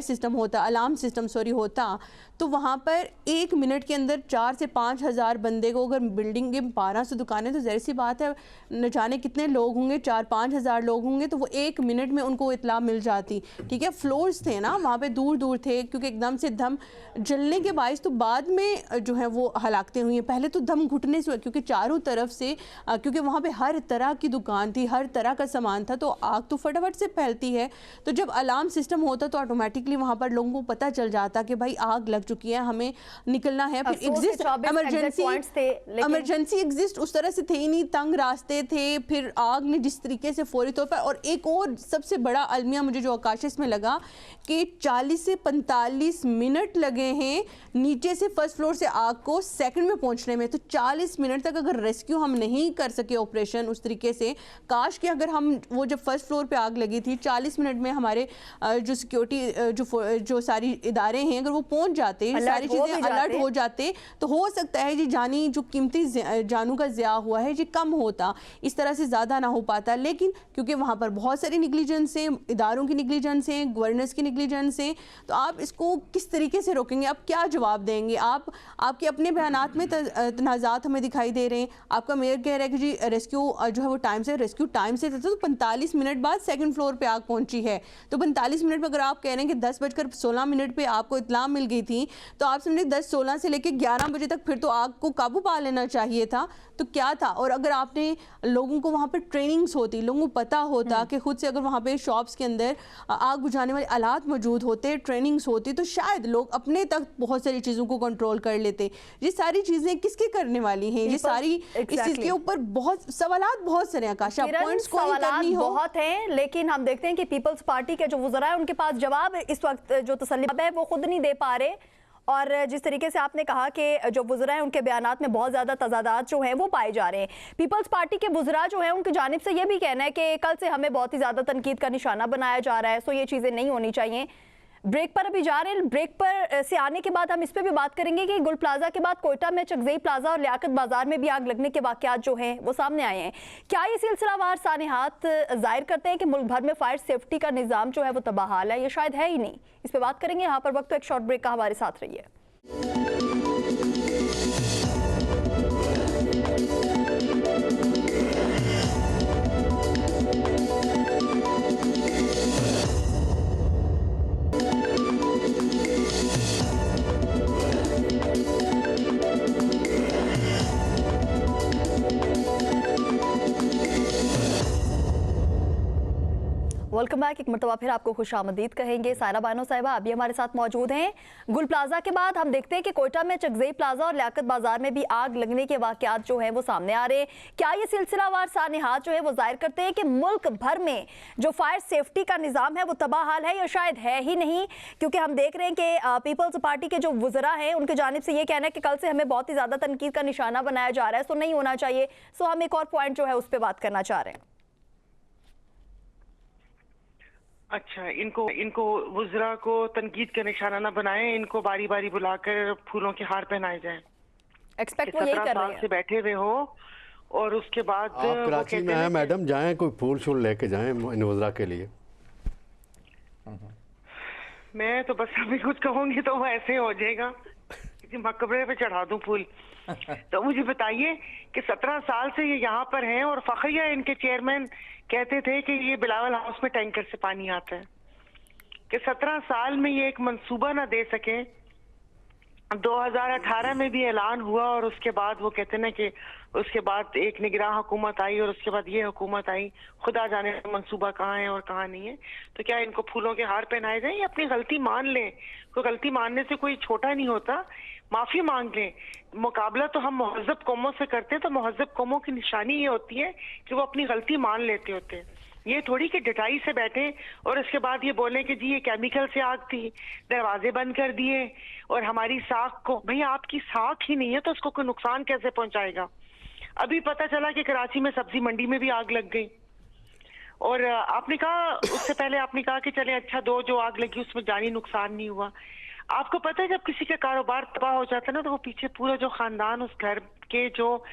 Speaker 5: सिस्टम होता, अलार्म सिस्टम होता, तो वहाँ पर 1 मिनट के अंदर 4 से 5 हज़ार बंदे को, अगर बिल्डिंग में 1200 दुकानें, तो ज़ाहिर सी बात है न जाने कितने लोग होंगे, 4-5 हज़ार लोग होंगे, तो वो 1 मिनट में उनको इत्ला मिल जाती। ठीक है, फ्लोर्स थे ना वहाँ पे, दूर दूर थे, क्योंकि एकदम से दम जलने के बायस तो बाद में जो है वो हलाकतें हुई हैं। पहले तो दम घुटने से हुआ, क्योंकि चारों तरफ से, क्योंकि वहाँ पे हर तरह की दुकान थी, हर तरह का सामान था, तो आग तो फटाफट से फैलती है। तो जब अलार्म सिस्टम होता तो ऑटोमेटिकली वहाँ पर लोगों को पता चल जाता कि भाई आग लग चुकी है, हमें निकलना है। फिर इमरजेंसी एग्जिस्ट उस तरह से थे ही नहीं, तंग रास्ते थे। फिर आग ने जिस तरीके से फौरी तौर पर, और एक और सबसे बड़ा अलमिया मुझे जो आकाश में लगा कि 40 से 45 मिनट लगे हैं नीचे से फर्स्ट फ्लोर से आग को सेकंड में पहुंचने में। तो 40 मिनट तक अगर रेस्क्यू हम नहीं कर सके ऑपरेशन उस तरीके से, काश कि अगर हम वो जब फर्स्ट फ्लोर पे आग लगी थी 40 मिनट में हमारे जो सिक्योरिटी जो सारी इदारे हैं अगर वो पहुंच जाते, सारी चीज़ें अलर्ट हो जाते, तो हो सकता है जी जानी जो कीमती जानों का ज़िया हुआ है जी कम होता, इस तरह से ज़्यादा ना हो पाता। लेकिन क्योंकि वहाँ पर बहुत सारी निगलिजेंस हैं, इदारों की निगलिजेंस हैं, गवर्नेंस की निगलिजेंस हैं, तो आप इसको किस तरीके से रोकेंगे? आप क्या जवाब देंगे? आपके अपने बयानात में तनाज़ात हमें दिखाई दे रहे हैं। आपका मेयर कह रहा है कि जी रेस्क्यू जो है वो रेस्क्यू टाइम से था, तो 45 मिनट बाद सेकंड फ्लोर पे आग पहुंची है। तो 45 मिनट में अगर आप कह रहे हैं कि 10:16 पे आपको इत्तला मिल गई थी, तो आप समझे 10:16 से लेकर 11 बजे तक फिर तो आग को काबू पा लेना चाहिए था। तो क्या था? और अगर आपने लोगों को वहाँ पर ट्रेनिंग्स होती, लोगों को पता होता कि खुद से अगर वहाँ पे शॉप्स के अंदर आग बुझाने वाले आलात मौजूद होते, ट्रेनिंग्स होती, तो शायद लोग अपने तक बहुत सारी चीज़ों को कंट्रोल कर लेते। ये सारी चीज़ें किसके करने वाली हैं? ये सारी इस चीज़ के ऊपर बहुत सवालात बहुत सारे आकाशा पॉइंट्स करनी हो
Speaker 1: बहुत हैं, लेकिन हम देखते हैं कि पीपल्स पार्टी के जो वज़रा है उनके पास जवाब इस वक्त जो तसल्ली है वो खुद नहीं दे पा रहे। और जिस तरीके से आपने कहा कि जो वज़रा हैं उनके बयानात में बहुत ज़्यादा तजादात जो हैं वो पाए जा रहे हैं। पीपल्स पार्टी के वज़रा जो हैं उनकी जानिब से ये भी कहना है कि कल से हमें बहुत ही ज़्यादा तनकीद का निशाना बनाया जा रहा है, सो ये चीज़ें नहीं होनी चाहिए। ब्रेक पर अभी जा रहे हैं, ब्रेक पर से आने के बाद हम इस पर भी बात करेंगे कि गुल प्लाजा के बाद कोयटा में चकजई प्लाजा और लियाकत बाजार में भी आग लगने के वाकयात जो हैं वो सामने आए हैं। क्या ये सिलसिलावार सानेहात जाहिर करते हैं कि मुल्क भर में फायर सेफ्टी का निज़ाम जो है वो तबाहाल है? ये शायद है ही नहीं। इस पर बात करेंगे। यहाँ पर वक्त तो एक शॉर्ट ब्रेक का, हमारे साथ रहिए। Welcome back. एक मरतबा फिर आपको खुशामदीद कहेंगे। सायरा बानो साहिबा अभी हमारे साथ मौजूद हैं। गुल प्लाजा के बाद हम देखते हैं कि कोयटा में चकजई प्लाजा और लियाकत बाजार में भी आग लगने के वाकयात जो हैं वो सामने आ रहे हैं। क्या ये सिलसिलावार सानिहात जो है वो जाहिर करते हैं कि मुल्क भर में जो फायर सेफ्टी का निज़ाम है वो तबाह हाल है या शायद है ही नहीं? क्योंकि हम देख रहे हैं कि पीपल्स पार्टी के जो वुज़रा हैं उनकी जानिब से ये कहना है कि कल से हमें बहुत ही ज़्यादा तनकीद का निशाना बनाया जा रहा है, सो नहीं होना चाहिए। सो हम एक और पॉइंट जो है उस पर बात करना चाह रहे हैं।
Speaker 3: अच्छा, इनको वुज़रा को तनकीद का निशाना न बनाएं, इनको बारी बारी बुलाकर फूलों के हार पहनाए जाएं।
Speaker 1: एक्सपेक्ट वो यही कर रहे हैं।
Speaker 3: से बैठे हुए हो और उसके बाद
Speaker 2: आप कराची में हैं मैडम, जाएं कोई फूल शूल लेके जाएं इन वुज़रा के लिए।
Speaker 3: मैं तो बस अभी कुछ कहूंगी तो वो ऐसे हो जाएगा, किसी मकबरे पे चढ़ा दूं फूल। तो मुझे बताइए कि 17 साल से ये यहाँ पर हैं और फखरिया इनके चेयरमैन कहते थे कि ये बिलावल हाउस में टैंकर से पानी आता है, कि 17 साल में ये एक मंसूबा ना दे सके। 2018 में भी ऐलान हुआ और उसके बाद वो कहते ना कि उसके बाद एक निगरान हुकूमत आई और उसके बाद ये हुकूमत आई, खुदा जाने मंसूबा कहाँ है और कहाँ नहीं है। तो क्या इनको फूलों के हार पहनाए जाएं या अपनी गलती मान लें? कोई गलती मानने से कोई छोटा नहीं होता, माफी मांग लें। मुकाबला तो हम महज़ब कौमों से करते हैं, तो महज़ब कौमों की निशानी ये होती है कि वो अपनी गलती मान लेते होते हैं। ये थोड़ी कि डटाई से बैठे और इसके बाद ये बोले कि जी ये केमिकल से आग थी, दरवाजे बंद कर दिए और हमारी साख को, भैया आपकी साख ही नहीं है तो उसको कोई नुकसान कैसे पहुंचाएगा? अभी पता चला कि कराची में सब्जी मंडी में भी आग लग गई और आपने कहा, उससे पहले आपने कहा कि चले अच्छा दो जो आग लगी उसमें जानी नुकसान नहीं हुआ। आपको पता है जब किसी का कारोबार तबाह हो जाता है ना तो वो पीछे पूरा जो खानदान, उस घर के जो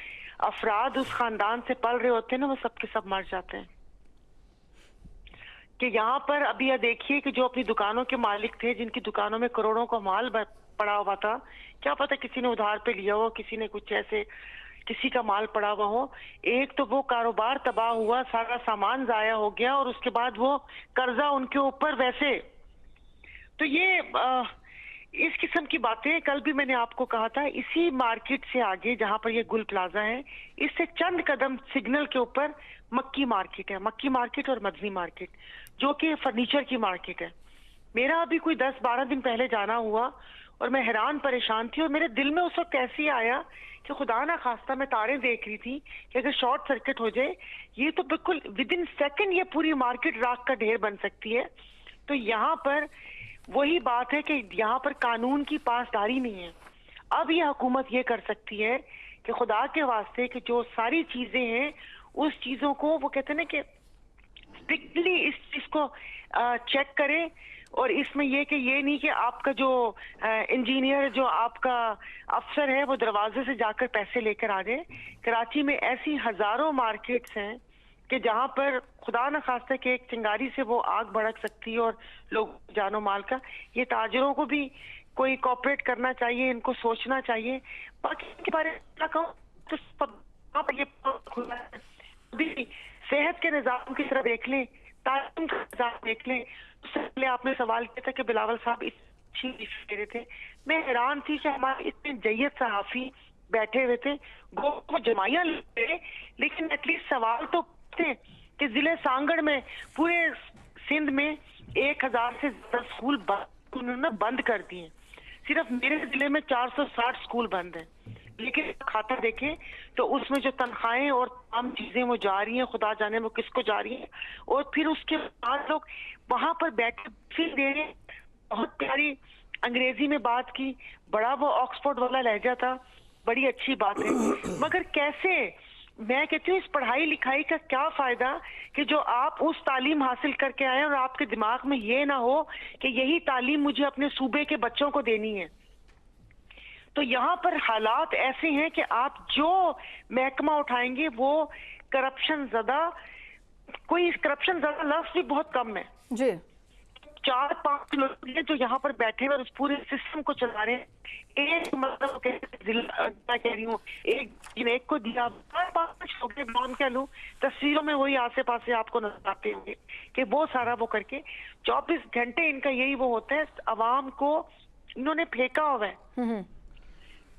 Speaker 3: अफराद उस खानदान से पल रहे होते हैं ना, वो सबके सब मर जाते हैं। कि यहाँ पर अभी यह देखिए कि जो अपनी दुकानों के मालिक थे, जिनकी दुकानों में करोड़ों का माल पड़ा हुआ था, क्या पता किसी ने उधार पे लिया हो, किसी ने कुछ ऐसे किसी का माल पड़ा हुआ हो, एक तो वो कारोबार तबाह हुआ, सारा सामान जाया हो गया और उसके बाद वो कर्जा उनके ऊपर वैसे। तो ये इस किस्म की बातें कल भी मैंने आपको कहा था, इसी मार्केट से आगे जहां पर ये गुल प्लाजा है, इससे चंद कदम सिग्नल के ऊपर मक्की मार्केट है, मक्की मार्केट और मदनी मार्केट जो कि फर्नीचर की मार्केट है। मेरा अभी कोई 10-12 दिन पहले जाना हुआ और मैं हैरान परेशान थी और मेरे दिल में उस वक्त ऐसे ही आया कि खुदा ना खास्ता मैं तारे देख रही थी कि अगर शॉर्ट सर्किट हो जाए ये तो बिल्कुल विद इन सेकेंड ये पूरी मार्केट राख का ढेर बन सकती है। तो यहाँ पर वही बात है कि यहाँ पर कानून की पासदारी नहीं है। अब ये हुकूमत ये कर सकती है कि खुदा के वास्ते कि जो सारी चीजें हैं उस चीजों को वो कहते हैं ना कि स्ट्रिक्टली इस चीज को चेक करें और इसमें ये कि ये नहीं कि आपका जो इंजीनियर, जो आपका अफसर है वो दरवाजे से जाकर पैसे लेकर आ जाए। कराची में ऐसी हजारों मार्केट्स हैं कि जहां पर खुदा न खास्ता कि एक चिंगारी से वो आग भड़क सकती है और लोग जानो माल का। ये ताजरों को भी कोई कॉपरेट करना चाहिए, इनको सोचना चाहिए। बाकी के बारे में कहूँ तो ये भी सेहत के निज़ाम की तरह देख लें, तालीम का निज़ाम देख लें। उससे पहले आपने सवाल किया था कि बिलावल साहब अच्छी दे रहे थे, मैं हैरान थी कि हमारे इतने जय्यद सहाफ़ी बैठे हुए थे, गो जमाइयाँ ले, लेकिन एटलीस्ट सवाल तो थे कि जिले सांगड़ में पूरे सिंध में 1000 से ज्यादा स्कूल उन्होंने बंद कर दिए। सिर्फ मेरे जिले में 460 स्कूल बंद हैं, लेकिन खाता देखें तो उसमें जो तनख्वाहें और तमाम चीजें वो जा रही हैं, खुदा जाने वो किसको जा रही हैं। और फिर उसके बाद लोग वहां पर बैठे फिर दे रहे। बहुत प्यारी अंग्रेजी में बात की, बड़ा वो ऑक्सफोर्ड वाला लहजा था, बड़ी अच्छी बात है। मगर कैसे, मैं कहती हूँ इस पढ़ाई लिखाई का क्या फायदा कि जो आप उस तालीम हासिल करके आए और आपके दिमाग में ये ना हो कि यही तालीम मुझे अपने सूबे के बच्चों को देनी है। तो यहाँ पर हालात ऐसे हैं कि आप जो महकमा उठाएंगे वो करप्शन ज्यादा, कोई करप्शन ज्यादा लफ्ज भी बहुत कम है
Speaker 1: जी।
Speaker 3: 4-5 लोग हैं जो यहाँ पर बैठे हुए उस पूरे सिस्टम को चला रहे हैं। एक मतलब मैं कह रही हूँ एक को दिया, 4-5 लोग नाम कह लूँ, तस्वीरों में वही आसे पासे आपको नजर आते होंगे कि वो सारा वो करके 24 घंटे इनका यही वो होता है, अवाम को इन्होंने फेंका हुआ है।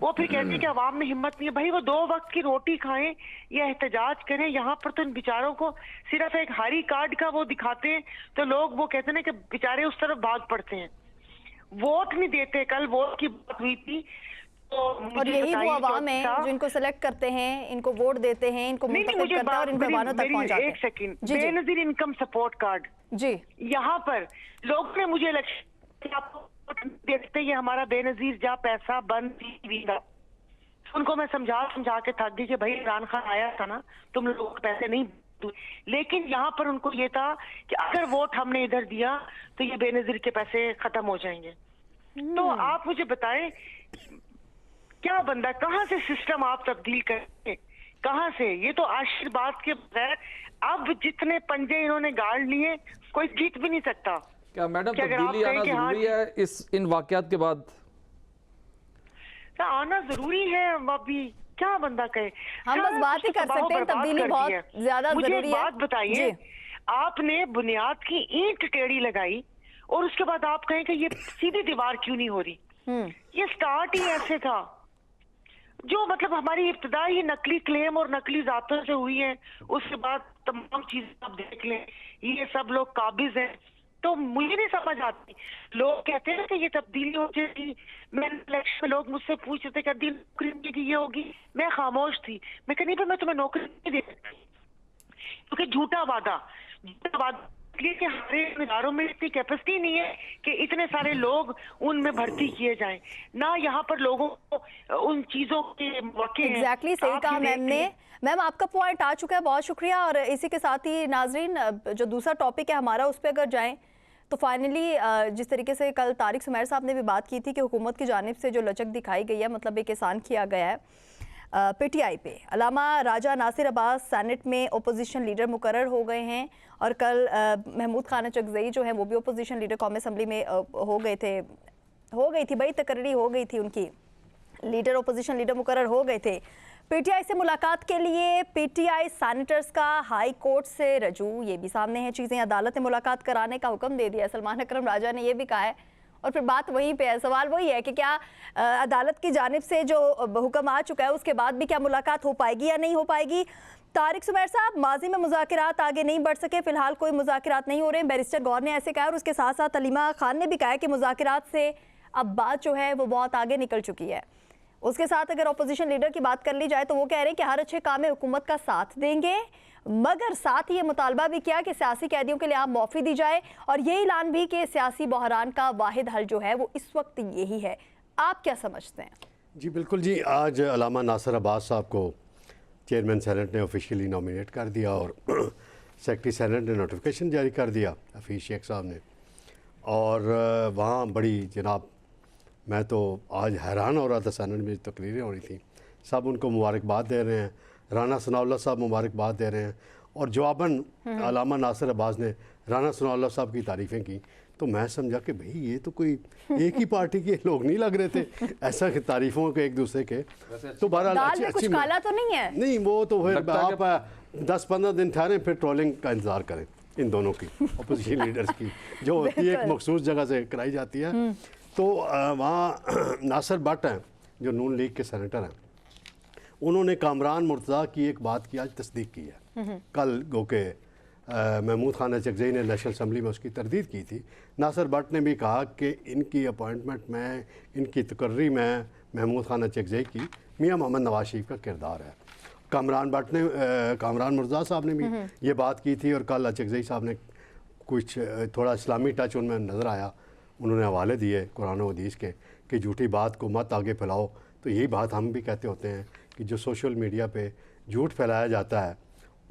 Speaker 3: वो फिर कहते हैं कि अवाम में हिम्मत नहीं है। भाई वो 2 वक्त की रोटी खाएं या एहतजाज करें, यहाँ पर तो इन बेचारों को सिर्फ एक हरी कार्ड का वो दिखाते हैं तो लोग वो कहते हैं कि बेचारे उस तरफ भाग पड़ते हैं, वोट नहीं देते। कल वोट की बात हुई थी तो
Speaker 1: और यही वो अवाम है जो इनको सेलेक्ट करते हैं, इनको वोट देते हैं, इनको मुंतखब करते हैं और इनको अवानों तक पहुंचाते हैं।
Speaker 3: एक second, Benazir income support card
Speaker 1: ji,
Speaker 3: यहाँ पर लोग ने मुझे इलेक्शन आपको देखते ये हमारा बेनजीर जा पैसा बंद टीवी का, उनको मैं समझा के थक गई कि भाई इमरान खान आया था ना, तुम लोगों को पैसे नहीं दो। लेकिन यहाँ पर उनको ये था कि अगर वोट हमने इधर दिया तो ये बेनजीर के पैसे खत्म हो जाएंगे। तो आप मुझे बताएं क्या बंदा, कहाँ से सिस्टम आप तब्दील करेंगे, कहाँ से? ये तो आशीर्वाद के बगैर अब जितने पंजे इन्होंने गाड़ लिए कोई जीत भी नहीं सकता।
Speaker 4: क्या मैडम
Speaker 3: क्या अगर आप
Speaker 4: तब्दीली आना
Speaker 3: कहें कि हाँ-
Speaker 4: जरूरी है इन वाकयात के बाद?
Speaker 3: आना जरूरी है। अभी क्या बंदा कहे,
Speaker 1: हम बस बात ही कर सकते हैं, तब्दीली बहुत ज्यादा
Speaker 3: मुझे
Speaker 1: जरूरी
Speaker 3: एक
Speaker 1: है।
Speaker 3: बात बताइए,
Speaker 1: जी।
Speaker 3: आपने बुनियाद की ईंट टेढ़ी लगाई और उसके बाद आप कहें कि ये सीधी दीवार क्यों नहीं हो रही? ये स्टार्ट ही ऐसे था, जो मतलब हमारी इब्तिदा ही नकली क्लेम और नकली जातों से हुई है। उसके बाद तमाम चीजें आप देख लें, ये सब लोग काबिज हैं। तो मुझे नहीं समझ आती, लोग कहते हैं कि ये तब्दीली हो जाएगी। मैंने इलेक्शन में लोग मुझसे पूछ रहे थे कि अदी नौकरी मिलेगी, ये होगी, मैं खामोश थी। मैं कह नहीं भाई मैं तुम्हें नौकरी नहीं दे सकती, क्योंकि झूठा वादा इसलिए कि हमारे इदारों में इतनी कैपेसिटी नहीं है कि इतने सारे लोग उनमें भर्ती किए जाएं। ना यहाँ पर लोगों को उन चीजों के मौके हैं।
Speaker 1: एग्जैक्टली सही
Speaker 3: आप
Speaker 1: कहा
Speaker 3: ये देख
Speaker 1: मैम ने।
Speaker 3: लें।
Speaker 1: मैम आपका पॉइंट आ चुका है, बहुत शुक्रिया। और इसी के साथ ही नाजरीन, जो दूसरा टॉपिक है हमारा, उस पर अगर जाएं तो फाइनली जिस तरीके से कल तारिक सुमैर साहब ने भी बात की थी कि हुकूमत की जानिब से जो लचक दिखाई गई है, मतलब एक एहसान किया गया है पीटीआई पे। अलामा राजा नासिर अब्बास सेनेट में ओपोजिशन लीडर मुकर्रर हो गए हैं और कल महमूद खान चकजई जो है वो भी ओपोजिशन लीडर कौमी असम्बली में हो गई थी भाई, तकर्री हो गई थी उनकी, लीडर ओपोजिशन लीडर मुकर्रर हो गए थे। पीटीआई से मुलाकात के लिए पीटीआई सैनेटर्स का हाई कोर्ट से रजू, ये भी सामने है चीज़ें। अदालत ने मुलाकात कराने का हुक्म दे दिया। सलमान अकरम राजा ने यह भी कहा है, और फिर बात वहीं पे है, सवाल वही है कि क्या अदालत की जानिब से जो हुक्म आ चुका है उसके बाद भी क्या मुलाकात हो पाएगी या नहीं हो पाएगी? तारिक सुमैर साहब, माजी में मुज़ाकिरात आगे नहीं बढ़ सके, फिलहाल कोई मुज़ाकिरात नहीं हो रहे हैं, बैरिस्टर गौर ने ऐसे कहा, और उसके साथ साथ अलीमा खान ने भी कहा है कि मुज़ाकिरात से अब बात जो है वो बहुत आगे निकल चुकी है। उसके साथ अगर अपोजिशन लीडर की बात कर ली जाए तो वो कह रहे हैं कि हर अच्छे काम में हुकूमत का साथ देंगे, मगर साथ ही ये मुतालबा भी किया कि सियासी कैदियों के लिए आम मुआफ़ी दी जाए, और ये ऐलान भी कि सियासी बहरान का वाहिद हल जो है वो इस वक्त यही है। आप क्या समझते हैं?
Speaker 2: जी बिल्कुल जी, आज अलामा नासिर अब्बास साहब को चेयरमैन सेनेट ने ऑफिशियली नॉमिनेट कर दिया और सेक्रेटरी सेनेट ने नोटिफिकेशन जारी कर दिया हफीज़ शेख साहब ने। और वहाँ बड़ी जनाब, मैं तो आज हैरान हो रहा था, सेनेट में तकरीरें हो रही थी, सब उनको मुबारकबाद दे रहे हैं, राना सनाउल्लाह साहब मुबारकबाद दे रहे हैं, और जवाबन अलामा नासिर अब्बास ने राना सनाउल्लाह साहब की तारीफ़ें की। तो मैं समझा कि भाई ये तो कोई एक ही पार्टी के लोग नहीं लग रहे थे, ऐसा कि तारीफ़ों के एक दूसरे के। तो बहरहाल
Speaker 1: दाल में कुछ काला तो नहीं है?
Speaker 2: नहीं, वो तो फिर आप 10-15 दिन ठहरें, फिर ट्रोलिंग का इंतज़ार करें इन दोनों की, अपोजिशन लीडर्स की, जो होती है एक मखसूस जगह से कराई जाती है। तो वहाँ नासिर भट्ट हैं जो नून लीग के सेनेटर हैं, उन्होंने कामरान मुर्तज़ा की एक बात की आज तस्दीक की है। कल गो के महमूद खान चकजई ने नेशनल असम्बली में उसकी तरदीद की थी। नासिर भट्ट ने भी कहा कि इनकी अपॉइंटमेंट में, इनकी तकर्री में महमूद खान चकजई की मियाँ मोहम्मद नवाज शरीफ का किरदार है। कामरान मुर्तज़ा साहब ने भी ये बात की थी, और कल चकजई साहब ने कुछ थोड़ा इस्लामी टच उनमें नज़र आया, उन्होंने हवाले दिए कुरान और हदीस के कि झूठी बात को मत आगे फैलाओ। तो यही बात हम भी कहते होते हैं कि जो सोशल मीडिया पे झूठ फैलाया जाता है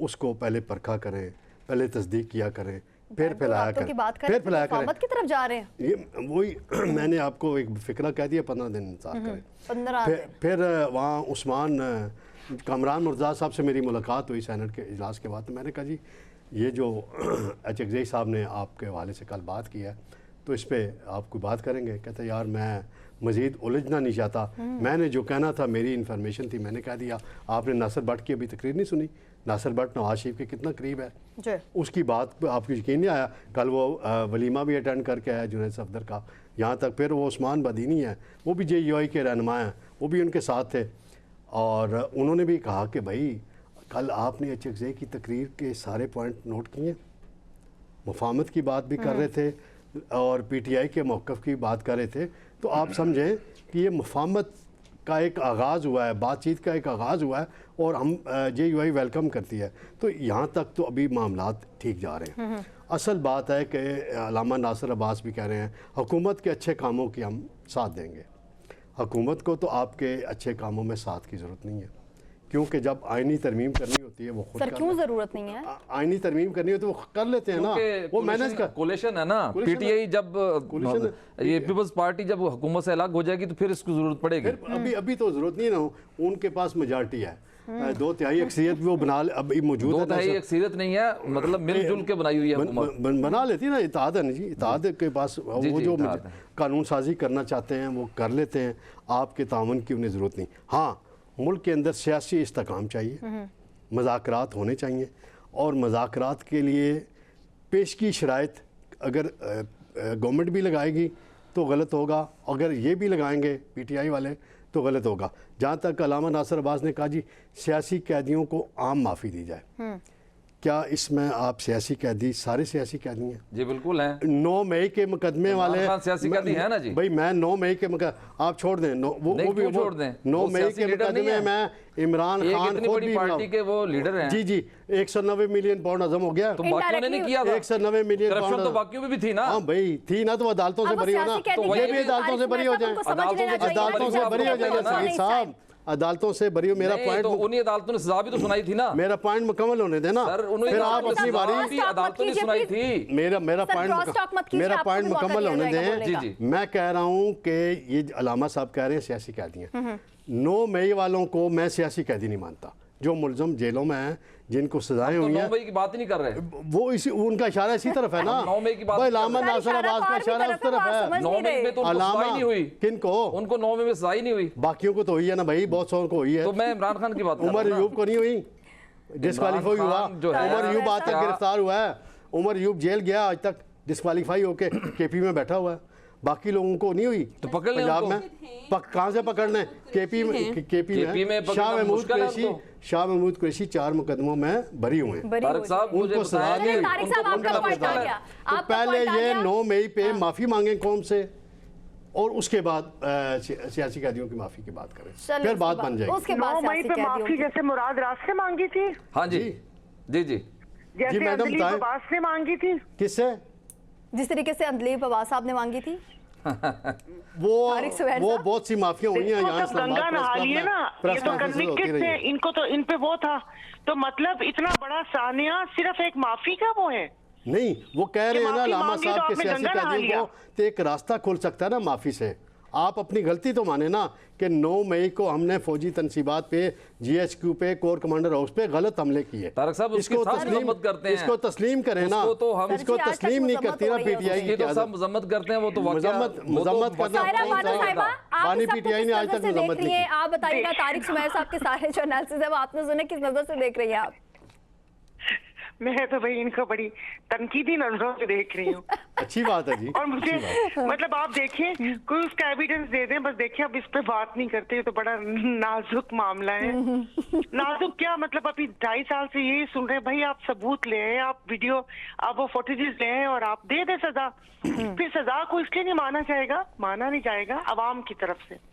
Speaker 2: उसको पहले परखा करें, पहले तस्दीक किया करें, फिर फैलाया करें, फिर फैलाया करें।
Speaker 1: की तरफ जा रहे हैं
Speaker 2: ये वही मैंने आपको एक फ़िक्रा कह दिया, 15 दिन इंतजार करें।
Speaker 1: 15
Speaker 2: फिर वहाँ उस्मान कामरान मुर्तज़ा साहब से मेरी मुलाकात हुई सेनेट के इजलास के बाद। तो मैंने कहा जी ये जो चकजई साहब ने आपके हवाले से कल बात की है तो इस पर आप कोई बात करेंगे? कहते यार मैं मज़ीद उलझना नहीं चाहता, मैंने जो कहना था मेरी इन्फॉर्मेशन थी मैंने कह दिया। आपने नासिर भट्ट की अभी तकरीर नहीं सुनी, नासिर भट्ट नवाज शरीफ के कितना करीब है
Speaker 1: जी।
Speaker 2: उसकी बात पे आपको यकीन नहीं आया। कल वो वलीमा भी अटेंड करके आया जुनैद सफदर का, यहाँ तक फिर वो उस्मान बदीनी है, वो भी JUI के रहनुमा हैं, वो भी उनके साथ थे। और उन्होंने भी कहा कि भाई कल आपने HXA की तकरीर के सारे पॉइंट नोट किए, मुफाहमत की बात भी कर रहे थे और PTI के मौक़िफ़ की बात कर रहे थे। तो आप समझें कि ये मुफाहमत का एक आगाज़ हुआ है, बातचीत का एक आगाज़ हुआ है और हम JUI वेलकम करती है। तो यहाँ तक तो अभी मामलात ठीक जा रहे हैं। असल बात है कि अल्लामा नासिर अब्बास भी कह रहे हैं हुकूमत के अच्छे कामों की हम साथ देंगे। हुकूमत को तो आपके अच्छे कामों में साथ की ज़रूरत नहीं है, क्योंकि जब आइनी तरमीम करनी होती है वो खुद
Speaker 1: सर क्यों ज़रूरत नहीं है?
Speaker 2: आइनी तरमीम करनी होती है वो कर लेते हैं ना, वो मैनेज कर।
Speaker 4: कोलेशन है ना, PTI जब ये पीपल्स पार्टी जब हुकूमत से अलग हो जाएगी तो फिर इसकी जरूरत पड़ेगी।
Speaker 2: अभी तो जरूरत नहीं है ना, उनके पास मेजॉरिटी है, 2/3 अक्सरियत भी वो बना अभी मौजूद है।
Speaker 4: 2/3 अक्सरियत नहीं है, मतलब मिलजुल के बनाई हुई है हुकूमत।
Speaker 2: बना लेती है ना, इत्तेहाद है ना जी, इत्तेहाद के पास वो जो कानून साजी करना चाहते हैं वो कर लेते हैं, आपके ताउन की उन्हें ज़रूरत नहीं। हाँ, मुल्क के अंदर सियासी इस्तेकाम चाहिए, मज़ाकरात होने चाहिए और मज़ाकरात के लिए पेश की शराइत अगर गवर्नमेंट भी लगाएगी तो गलत होगा, अगर ये भी लगाएंगे PTI वाले तो गलत होगा। जहाँ तक अल्लामा नासिर अब्बास ने कहा जी सियासी कैदियों को आम माफ़ी दी जाए, क्या इसमें आप सियासी कैदी सारे सियासी कैदी हैं?
Speaker 4: जी बिल्कुल हैं।
Speaker 2: 9 मई के मुकदमे वाले
Speaker 4: सियासी कैदी है ना जी
Speaker 2: भाई, मैं 9 मई के आप छोड़ दें, वो भी
Speaker 4: छोड़ दें।
Speaker 2: 9 मई के मुकदमे में इमरान खान
Speaker 4: इतनी बड़ी पार्टी के वो लीडर हैं।
Speaker 2: जी 190 मिलियन पाउंड हजम हो गया।
Speaker 4: तो बाकियों ने नहीं किया था?
Speaker 2: 190 मिलियन पाउंड
Speaker 4: तो बाकियों में भी थी ना।
Speaker 2: हाँ भाई थी ना, तो अदालतों से बरी हो ना, तो ये भी अदालतों से बरी हो जाए, अदालतों से बरी हो जाएगा सईद साहब, अदालतों से बरी हो। मेरा पॉइंट,
Speaker 4: तो उन्हीं अदालतों ने सजा भी तो सुनाई थी ना।
Speaker 2: मेरा पॉइंट मुकम्मल होने देना, फिर आप अपनी बारी।
Speaker 4: अदालतों ने सुनाई थी।
Speaker 2: मेरा पॉइंट मुकम्मल होने दें।
Speaker 4: जी।
Speaker 2: मैं कह रहा हूँ कि ये अल्लामा साहब कह रहे हैं सियासी कैदी हैं। 9 मई वालों को मैं सियासी कैदी नहीं मानता, जो मुलजम जेलों में हैं, जिनको सजाएं हुई हैं।
Speaker 4: 9 मई की बात ही नहीं कर रहे,
Speaker 2: वो इसी उनका इशारा इसी तरफ है ना।
Speaker 4: 9 मई की बात,
Speaker 2: अल्लामा नासिर अब्बास का इशारा उस तरफ है।
Speaker 4: 9 मई में तो
Speaker 2: अल्लामा
Speaker 4: नहीं हुई।
Speaker 2: किनको?
Speaker 4: उनको 9 मई में सजा ही नहीं हुई।
Speaker 2: बाकियों को तो हुई है ना भाई, बहुत सौ को हुई है।
Speaker 4: तो मैं इमरान खान की बात कर रहा हूं
Speaker 2: उमर
Speaker 4: ना।
Speaker 2: यूब को नहीं हुई, डिस्क्वालीफाई हुआ। उमर यूब आज तक गिरफ्तार हुआ है, उमर यूब जेल गया, आज तक डिस्क्वालीफाई होके KP में बैठा हुआ है। बाकी लोगों को नहीं हुई।
Speaker 4: तो पकड़ लें
Speaker 2: पंजाब
Speaker 4: उनको।
Speaker 2: में कहाँ से पकड़ने? KP में शाह महमूद कुरैशी 4 मुकदमों में बरी हुए हैं।
Speaker 4: तारिक साहब
Speaker 2: उनको सजा दी। तो पहले ये 9 मई पे माफ़ी मांगे कौम से और उसके बाद सियासी कैदियों की माफ़ी की बात करें, फिर बात बन जाएगी।
Speaker 3: 9 मई पे माफी जैसे मुराद राज से मांगी थी।
Speaker 4: हाँ जी जी जी
Speaker 3: जैसे
Speaker 2: मैडम
Speaker 3: अंदलीब अब्बास ने मांगी थी।
Speaker 2: किससे?
Speaker 1: जिस तरीके से अंदलीब अब्बास साहब ने मांगी थी।
Speaker 2: वो बहुत सी माफियां हुई हैं यहाँ।
Speaker 3: गंगा नहा लिए ना, ये तो कन्विक्टेड थे, इनको तो इन पे वो था। तो मतलब इतना बड़ा सानिया सिर्फ एक माफी का वो है
Speaker 2: नहीं, वो कह रहे हैं ना अल्लामा
Speaker 3: मांगी तो
Speaker 2: साहब के
Speaker 3: आपने
Speaker 2: सियासी
Speaker 3: गंगा नहा
Speaker 2: कैदियों
Speaker 3: लिया।
Speaker 2: को तो एक रास्ता खुल सकता है ना माफी से। आप अपनी गलती तो माने ना कि 9 मई को हमने फौजी तनसीबात पे, GHQ पे, कोर कमांडर हाउस पे गलत हमले किए।
Speaker 4: तारक साहब
Speaker 2: इसको
Speaker 4: मजम्मत करते हैं,
Speaker 2: इसको तस्लीम करें ना।
Speaker 4: तो हम
Speaker 2: इसको तस्लीम नहीं करती ना PTI की
Speaker 4: तो सब मजम्मत करते हैं। वो तो
Speaker 2: मजम्मत करना बानी PTI ने आज तक मजम्मत नहीं की।
Speaker 1: आप बताइएगा तारिक सुमैर साहब के सारे जो एनालिसिस है वो आपने सुने, किस नजर से देख रही हैं आप?
Speaker 3: मैं तो भाई इनको बड़ी तनकीदी नजरों से देख रही हूँ।
Speaker 2: अच्छी बात है जी।
Speaker 3: और मुझे मतलब आप देखें, कोई उसका एविडेंस दे दें, बस देखिए अब इस पे बात नहीं करते। ये तो बड़ा नाजुक मामला है। नाजुक क्या मतलब, अभी 2.5 साल से यही सुन रहे हैं भाई आप सबूत ले आए, आप वीडियो, आप वो फुटेजेस ले आए और आप दे दे सजा। फिर सजा को इसलिए नहीं माना नहीं जाएगा अवाम की तरफ से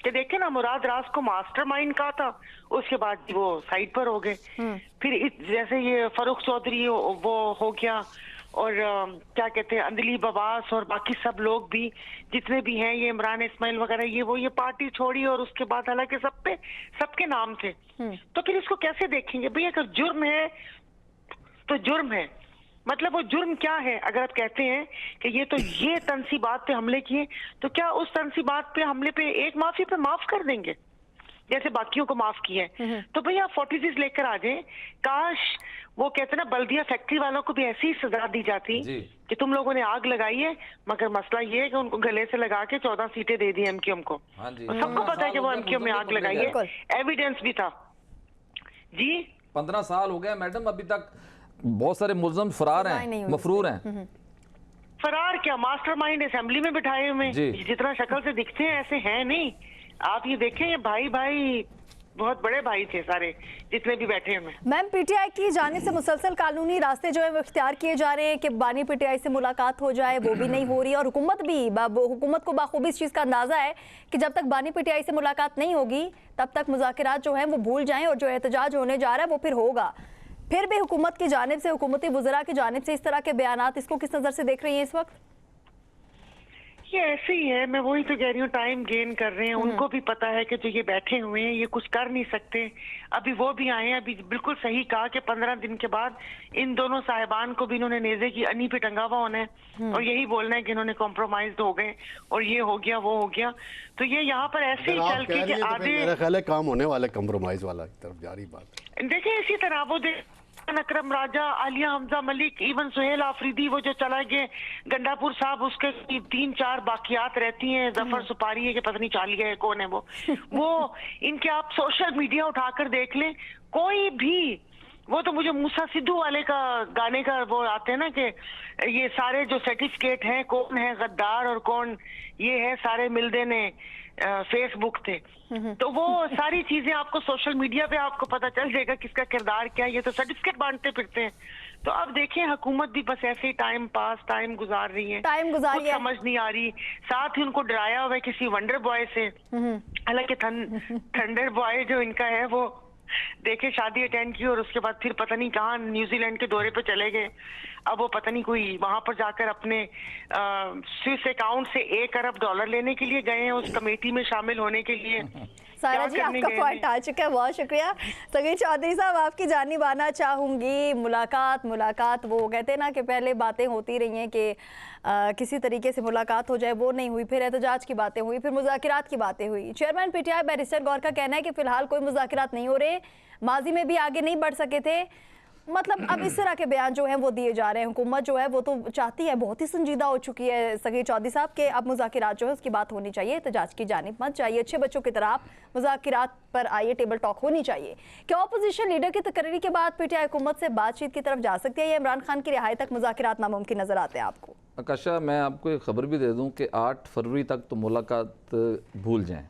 Speaker 3: कि देखे ना मुराद राज को मास्टरमाइंड कहा था, उसके बाद वो साइड पर हो गए। फिर जैसे ये फरूख चौधरी वो हो गया और क्या कहते हैं अंदलीब अब्बास और बाकी सब लोग भी जितने भी हैं, ये इमरान इस्माइल वगैरह, ये पार्टी छोड़ी और उसके बाद हालांकि सबके नाम थे। तो फिर इसको कैसे देखेंगे भाई? अगर जुर्म है तो जुर्म है, मतलब वो जुर्म क्या है? अगर आप कहते हैं कि ये तनसीबात पे हमले किए, तो क्या उस तनसीबात पे हमले पे एक माफी पे माफ कर देंगे जैसे बाकियों को माफ किया है? तो भाई आप 40 लेकर आ जाए। काश वो कहते ना बल्दिया फैक्ट्री वालों को भी ऐसी ही सजा दी जाती कि तुम लोगों ने आग लगाई है, मगर मसला ये है कि उनको गले से लगा के 14 सीटें दे दी MQM को। सबको पता है कि वो MQM में आग लगाई है, एविडेंस भी था जी।
Speaker 4: 15 साल हो गए मैडम, अभी तक बहुत सारे मुलजम फरार हैं, मफरूर हैं।
Speaker 3: फरार क्या, मास्टरमाइंड असेंबली में बिठाए हुए, जितना शक्ल से दिखते हैं ऐसे हैं नहीं। आप ये देखें, ये भाई भाई बहुत बड़े भाई थे सारे जितने भी बैठे हुए।
Speaker 1: मैम, पीटीआई की जानिब से मुसलसल कानूनी रास्ते जो है वो इख्तियार किए जा रहे हैं कि बानी पीटीआई से मुलाकात हो जाए, वो भी नहीं हो रही, और हुकूमत को बाखूबी इस चीज़ का अंदाज़ा है कि जब तक बानी पीटीआई से मुलाकात नहीं होगी तब तक मुज़ाकरात जो हैं वो भूल जाएं, और जो एहतजाज होने जा रहा है वो फिर होगा। फिर भी हुकूमत की जानिब से, हुकूमती वज़रा की जानिब से इस तरह के बयानात, इसको किस नज़र से देख रही हैं इस वक्त?
Speaker 3: ये ऐसे ही है, मैं वही तो कह रही हूँ, टाइम गेन कर रहे हैं। उनको भी पता है कि जो ये बैठे हुए हैं ये कुछ कर नहीं सकते। अभी वो भी आए हैं, अभी बिल्कुल सही कहा कि 15 दिन के बाद इन दोनों साहिबान को भी इन्होंने नेज़े की अनी पे टंगा हुआ होना है और यही बोलना है कि इन्होंने कॉम्प्रोमाइज हो गए और ये हो गया वो हो गया। तो ये यहाँ पर ऐसे ही चल के आधे,
Speaker 2: मेरा ख्याल है काम होने वाला, कम्प्रोमाइज वाला की तरफ जा रही बात।
Speaker 3: देखिए इसी तरह वो अकरम राजा, आलिया हमजा मलिक, इवन सुहेल आफरीदी, वो जो चला गए गंडापुर साहब, उसके 3-4 बाकियात रहती हैं। जफर सुपारी है कि पता नहीं चालिया है, कौन है वो इनके आप सोशल मीडिया उठाकर देख लें, कोई भी, वो तो मुझे मूसा सिद्धू वाले का गाने का वो आते हैं ना कि ये सारे जो सर्टिफिकेट हैं, कौन है गद्दार और कौन ये है, सारे मिल देने फेसबुक थे। तो वो सारी चीजें आपको सोशल मीडिया पे आपको पता चल जाएगा किसका किरदार क्या है। ये तो सर्टिफिकेट बांटते फिरते हैं। तो अब देखें, हुकूमत भी बस ऐसे ही टाइम गुजार रही है, कुछ समझ नहीं आ रही। साथ ही उनको डराया हुआ है किसी वंडर बॉय से, हालांकि थंडर बॉय जो इनका है वो देखे शादी अटेंड की और उसके बाद फिर पता नहीं कहाँ न्यूजीलैंड के दौरे पे चले गए। अब वो पता नहीं कोई वहां पर जाकर अपने स्विस अकाउंट से $1 अरब लेने के लिए गए हैं, उस कमेटी में शामिल होने के लिए।
Speaker 1: सायरा जी, आपका पॉइंट आ चुका है, बहुत शुक्रिया। सगीर चौधरी साहब, आपकी जानिब आना चाहूँगी। मुलाकात वो कहते हैं ना कि पहले बातें होती रही हैं कि किसी तरीके से मुलाकात हो जाए, वो नहीं हुई, फिर एहतजाज की बातें हुई, फिर मुज़ाकरात की बातें हुई। चेयरमैन पीटीआई बैरिस्टर गौर का कहना है कि फ़िलहाल कोई मुज़ाकरात नहीं हो रहे, माजी में भी आगे नहीं बढ़ सके थे। मतलब अब इस तरह के बयान जो हैं वो दिए जा रहे हैं। हुकूमत जो है वो तो चाहती है, बहुत ही संजीदा हो चुकी है सगीर चौधरी साहब, के अब मुज़ाकरात जो है उसकी बात होनी चाहिए, एहतजाज की जानिब मत चाहिए, अच्छे बच्चों की तरह मुज़ाकरात पर आइए, टेबल टॉक होनी चाहिए। क्या अपोजिशन लीडर की तकरीर के बाद पीटीआई हुकूमत से बातचीत की तरफ जा सकती है या इमरान खान की रिहाई तक मुज़ाकरात नामुमकिन नजर आते हैं आपको?
Speaker 4: आकाशा, मैं आपको एक खबर भी दे दूं कि 8 फरवरी तक तो मुलाकात भूल जाएं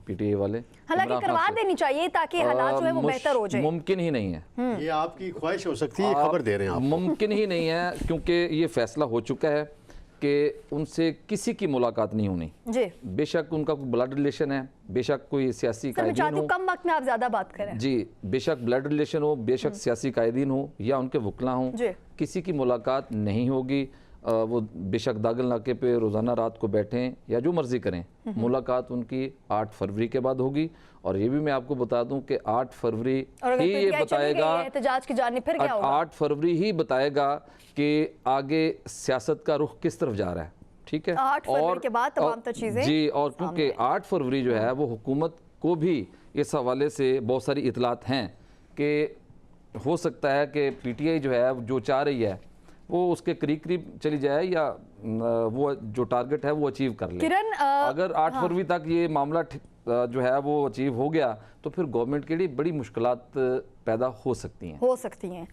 Speaker 4: पीटीआई वाले,
Speaker 1: हालांकि करवा देनी चाहिए ताकि हालात जो है वो बेहतर हो जाए।
Speaker 4: मुमकिन ही नहीं है,
Speaker 2: ये आपकी ख्वाहिश हो सकती है, खबर दे रहे हैं आप।
Speaker 4: मुमकिन ही नहीं है, क्योंकि ये फैसला हो चुका है कि उनसे किसी की मुलाकात नहीं होनी जी। बेशक उनका कोई ब्लड रिलेशन है, बेशक कोई सियासी कायदीन हो,
Speaker 1: कम वक्त में आप ज्यादा बात करें
Speaker 4: जी, बेशक ब्लड रिलेशन हो, बेशक सियासी कायदीन हो या उनके वकला हो, किसी की मुलाकात नहीं होगी। वो बेशक दागल नाके पे रोज़ाना रात को बैठें या जो मर्जी करें, मुलाकात उनकी 8 फरवरी के बाद होगी। और ये भी मैं आपको बता दूं कि 8 फरवरी ही ये बताएगा,
Speaker 1: एहतजाज की जानिब फिर क्या होगा?
Speaker 4: 8 फरवरी ही बताएगा कि आगे सियासत का रुख किस तरफ जा रहा है, ठीक है।
Speaker 1: 8 फरवरी के बाद तमाम चीजें
Speaker 4: जी, और क्योंकि 8 फरवरी जो है वो हुकूमत को भी इस हवाले से बहुत सारी इतलात हैं कि हो सकता है कि पीटीआई जो है जो चाह रही है वो उसके करीब चली जाए या वो जो टारगेट है वो अचीव कर ले। अगर 8 फरवरी तक ये मामला जो है वो अचीव हो गया तो फिर गवर्नमेंट के लिए बड़ी मुश्किलात पैदा हो सकती हैं।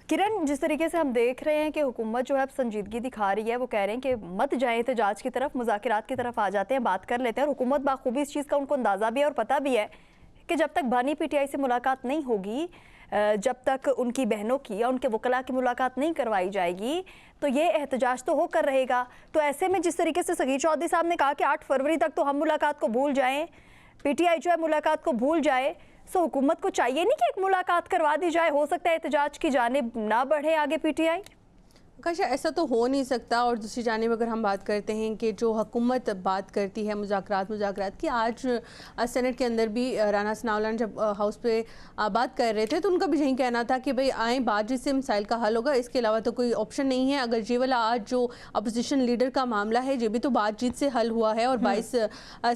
Speaker 1: किरण, जिस तरीके से हम देख रहे हैं कि हुकूमत जो है अब संजीदगी दिखा रही है, वो कह रहे हैं कि मत जाए एहतजाज की तरफ, मुज़ाकरात की तरफ आ जाते हैं, बात कर लेते हैं। और हुकूमत बाखूबी इस चीज़ का उनको अंदाज़ा भी है और पता भी है कि जब तक बानी पीटीआई से मुलाकात नहीं होगी, जब तक उनकी बहनों की या उनके वकला की मुलाकात नहीं करवाई जाएगी तो ये एहतजाज तो होकर रहेगा। तो ऐसे में जिस तरीके से सगीर चौधरी साहब ने कहा कि 8 फरवरी तक तो हम मुलाकात को भूल जाएं, पीटीआई जो है मुलाकात को भूल जाए, सो हुकूमत को चाहिए नहीं कि एक मुलाकात करवा दी जाए, हो सकता है एहतजाज की जानिब ना बढ़े आगे पीटीआई।
Speaker 5: आकाशा, ऐसा तो हो नहीं सकता। और दूसरी जानिब अगर हम बात करते हैं कि जो हुकूमत बात करती है मुज़ाकरात की, आज सेनेट के अंदर भी राना सनाउल्लाह जब हाउस पे बात कर रहे थे तो उनका भी यही कहना था कि भाई आए बातचीत से मसाइल का हल होगा, इसके अलावा तो कोई ऑप्शन नहीं है। अगर ये वाला आज जो अपोजिशन लीडर का मामला है ये भी तो बातचीत से हल हुआ है और 22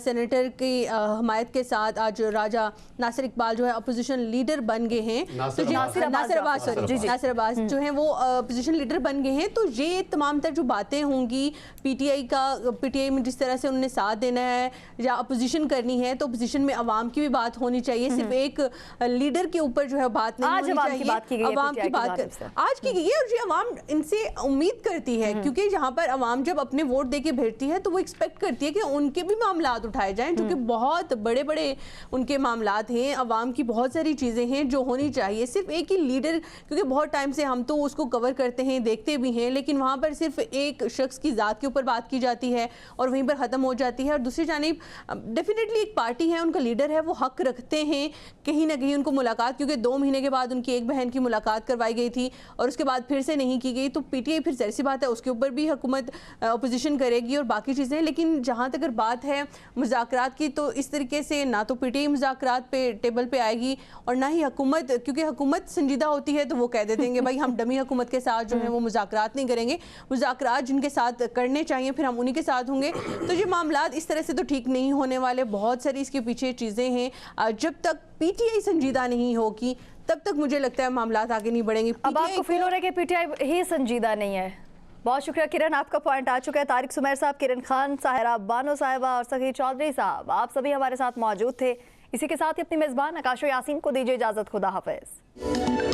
Speaker 5: सेनेटर की हमायत के साथ आज राजा नासिर इकबाल जो है अपोजिशन लीडर बन गए हैं। नासिर अब्बास जो है वो अपोजिशन लीडर बन गए हैं। तो ये तमाम तर जो बातें होंगी पीटीआई में जिस तरह से उन्होंने साथ देना है या अपोजिशन करनी है, तो अपोजिशन में अवाम की भी बात होनी चाहिए, सिर्फ एक लीडर के ऊपर जो है बात नहीं होनी चाहिए। अवाम की बात आज की गई है और ये अवाम इनसे उम्मीद करती है, क्योंकि यहाँ पर अवाम जब अपने वोट देके भेजती है तो वो एक्सपेक्ट करती है कि उनके भी मामलात उठाए जाएं, जो कि बहुत बड़े बड़े उनके मामलात हैं। अवाम की बहुत सारी चीज़ें हैं जो होनी चाहिए। सिर्फ एक ही लीडर, क्योंकि बहुत टाइम से हम तो उसको कवर करते हैं, देखते भी हैं, लेकिन वहाँ पर सिर्फ एक शख्स की ज़ात के ऊपर बात की जाती है और वहीं पर ख़त्म हो जाती है। और दूसरी जानिब डेफिनेटली एक पार्टी है, उनका लीडर है, वो हक रखते हैं कहीं ना कहीं उनको मुलाकात, क्योंकि 2 महीने के बाद उनकी एक बहन की मुलाकात करवाई गई थी और उसके बाद फिर से नहीं की गई। तो पीटीआई फिर ज़ाहिर सी बात है उसके ऊपर भी हुकूमत अपोजिशन करेगी और बाकी चीज़ें। लेकिन जहाँ तक अगर बात है मुज़ाकरात की, तो इस तरीके से ना तो पीटीआई मुज़ाकरात पे टेबल पे आएगी और ना ही हुकूमत, क्योंकि हुकूमत संजीदा होती है तो वो कह देते हैं भाई हम डमी हुकूमत के साथ जो है वो मुज़ाकरात नहीं करेंगे, मुज़ाकरात जिनके साथ करने चाहिए फिर हम उन्हीं के साथ होंगे। तो ये मामलात इस तरह से तो ठीक नहीं होने वाले। बहुत सारी इसके पीछे चीज़ें हैं। जब तक पीटीआई संजीदा नहीं होगी तब तक मुझे लगता है मामलात आगे नहीं बढ़ेंगे।
Speaker 1: अब आपको फील हो रहा है कि पीटीआई ही संजीदा नहीं है। बहुत शुक्रिया किरण, आपका पॉइंट आ चुका है। तारिक सुमेर साहब, किरण खान, साहिरा बानो साहिबा और सखी चौधरी साहब, आप सभी हमारे साथ मौजूद थे। इसी के साथ ही अपनी मेज़बान आकाशो यासीन को दीजिए इजाज़त। खुदा हाफिज़।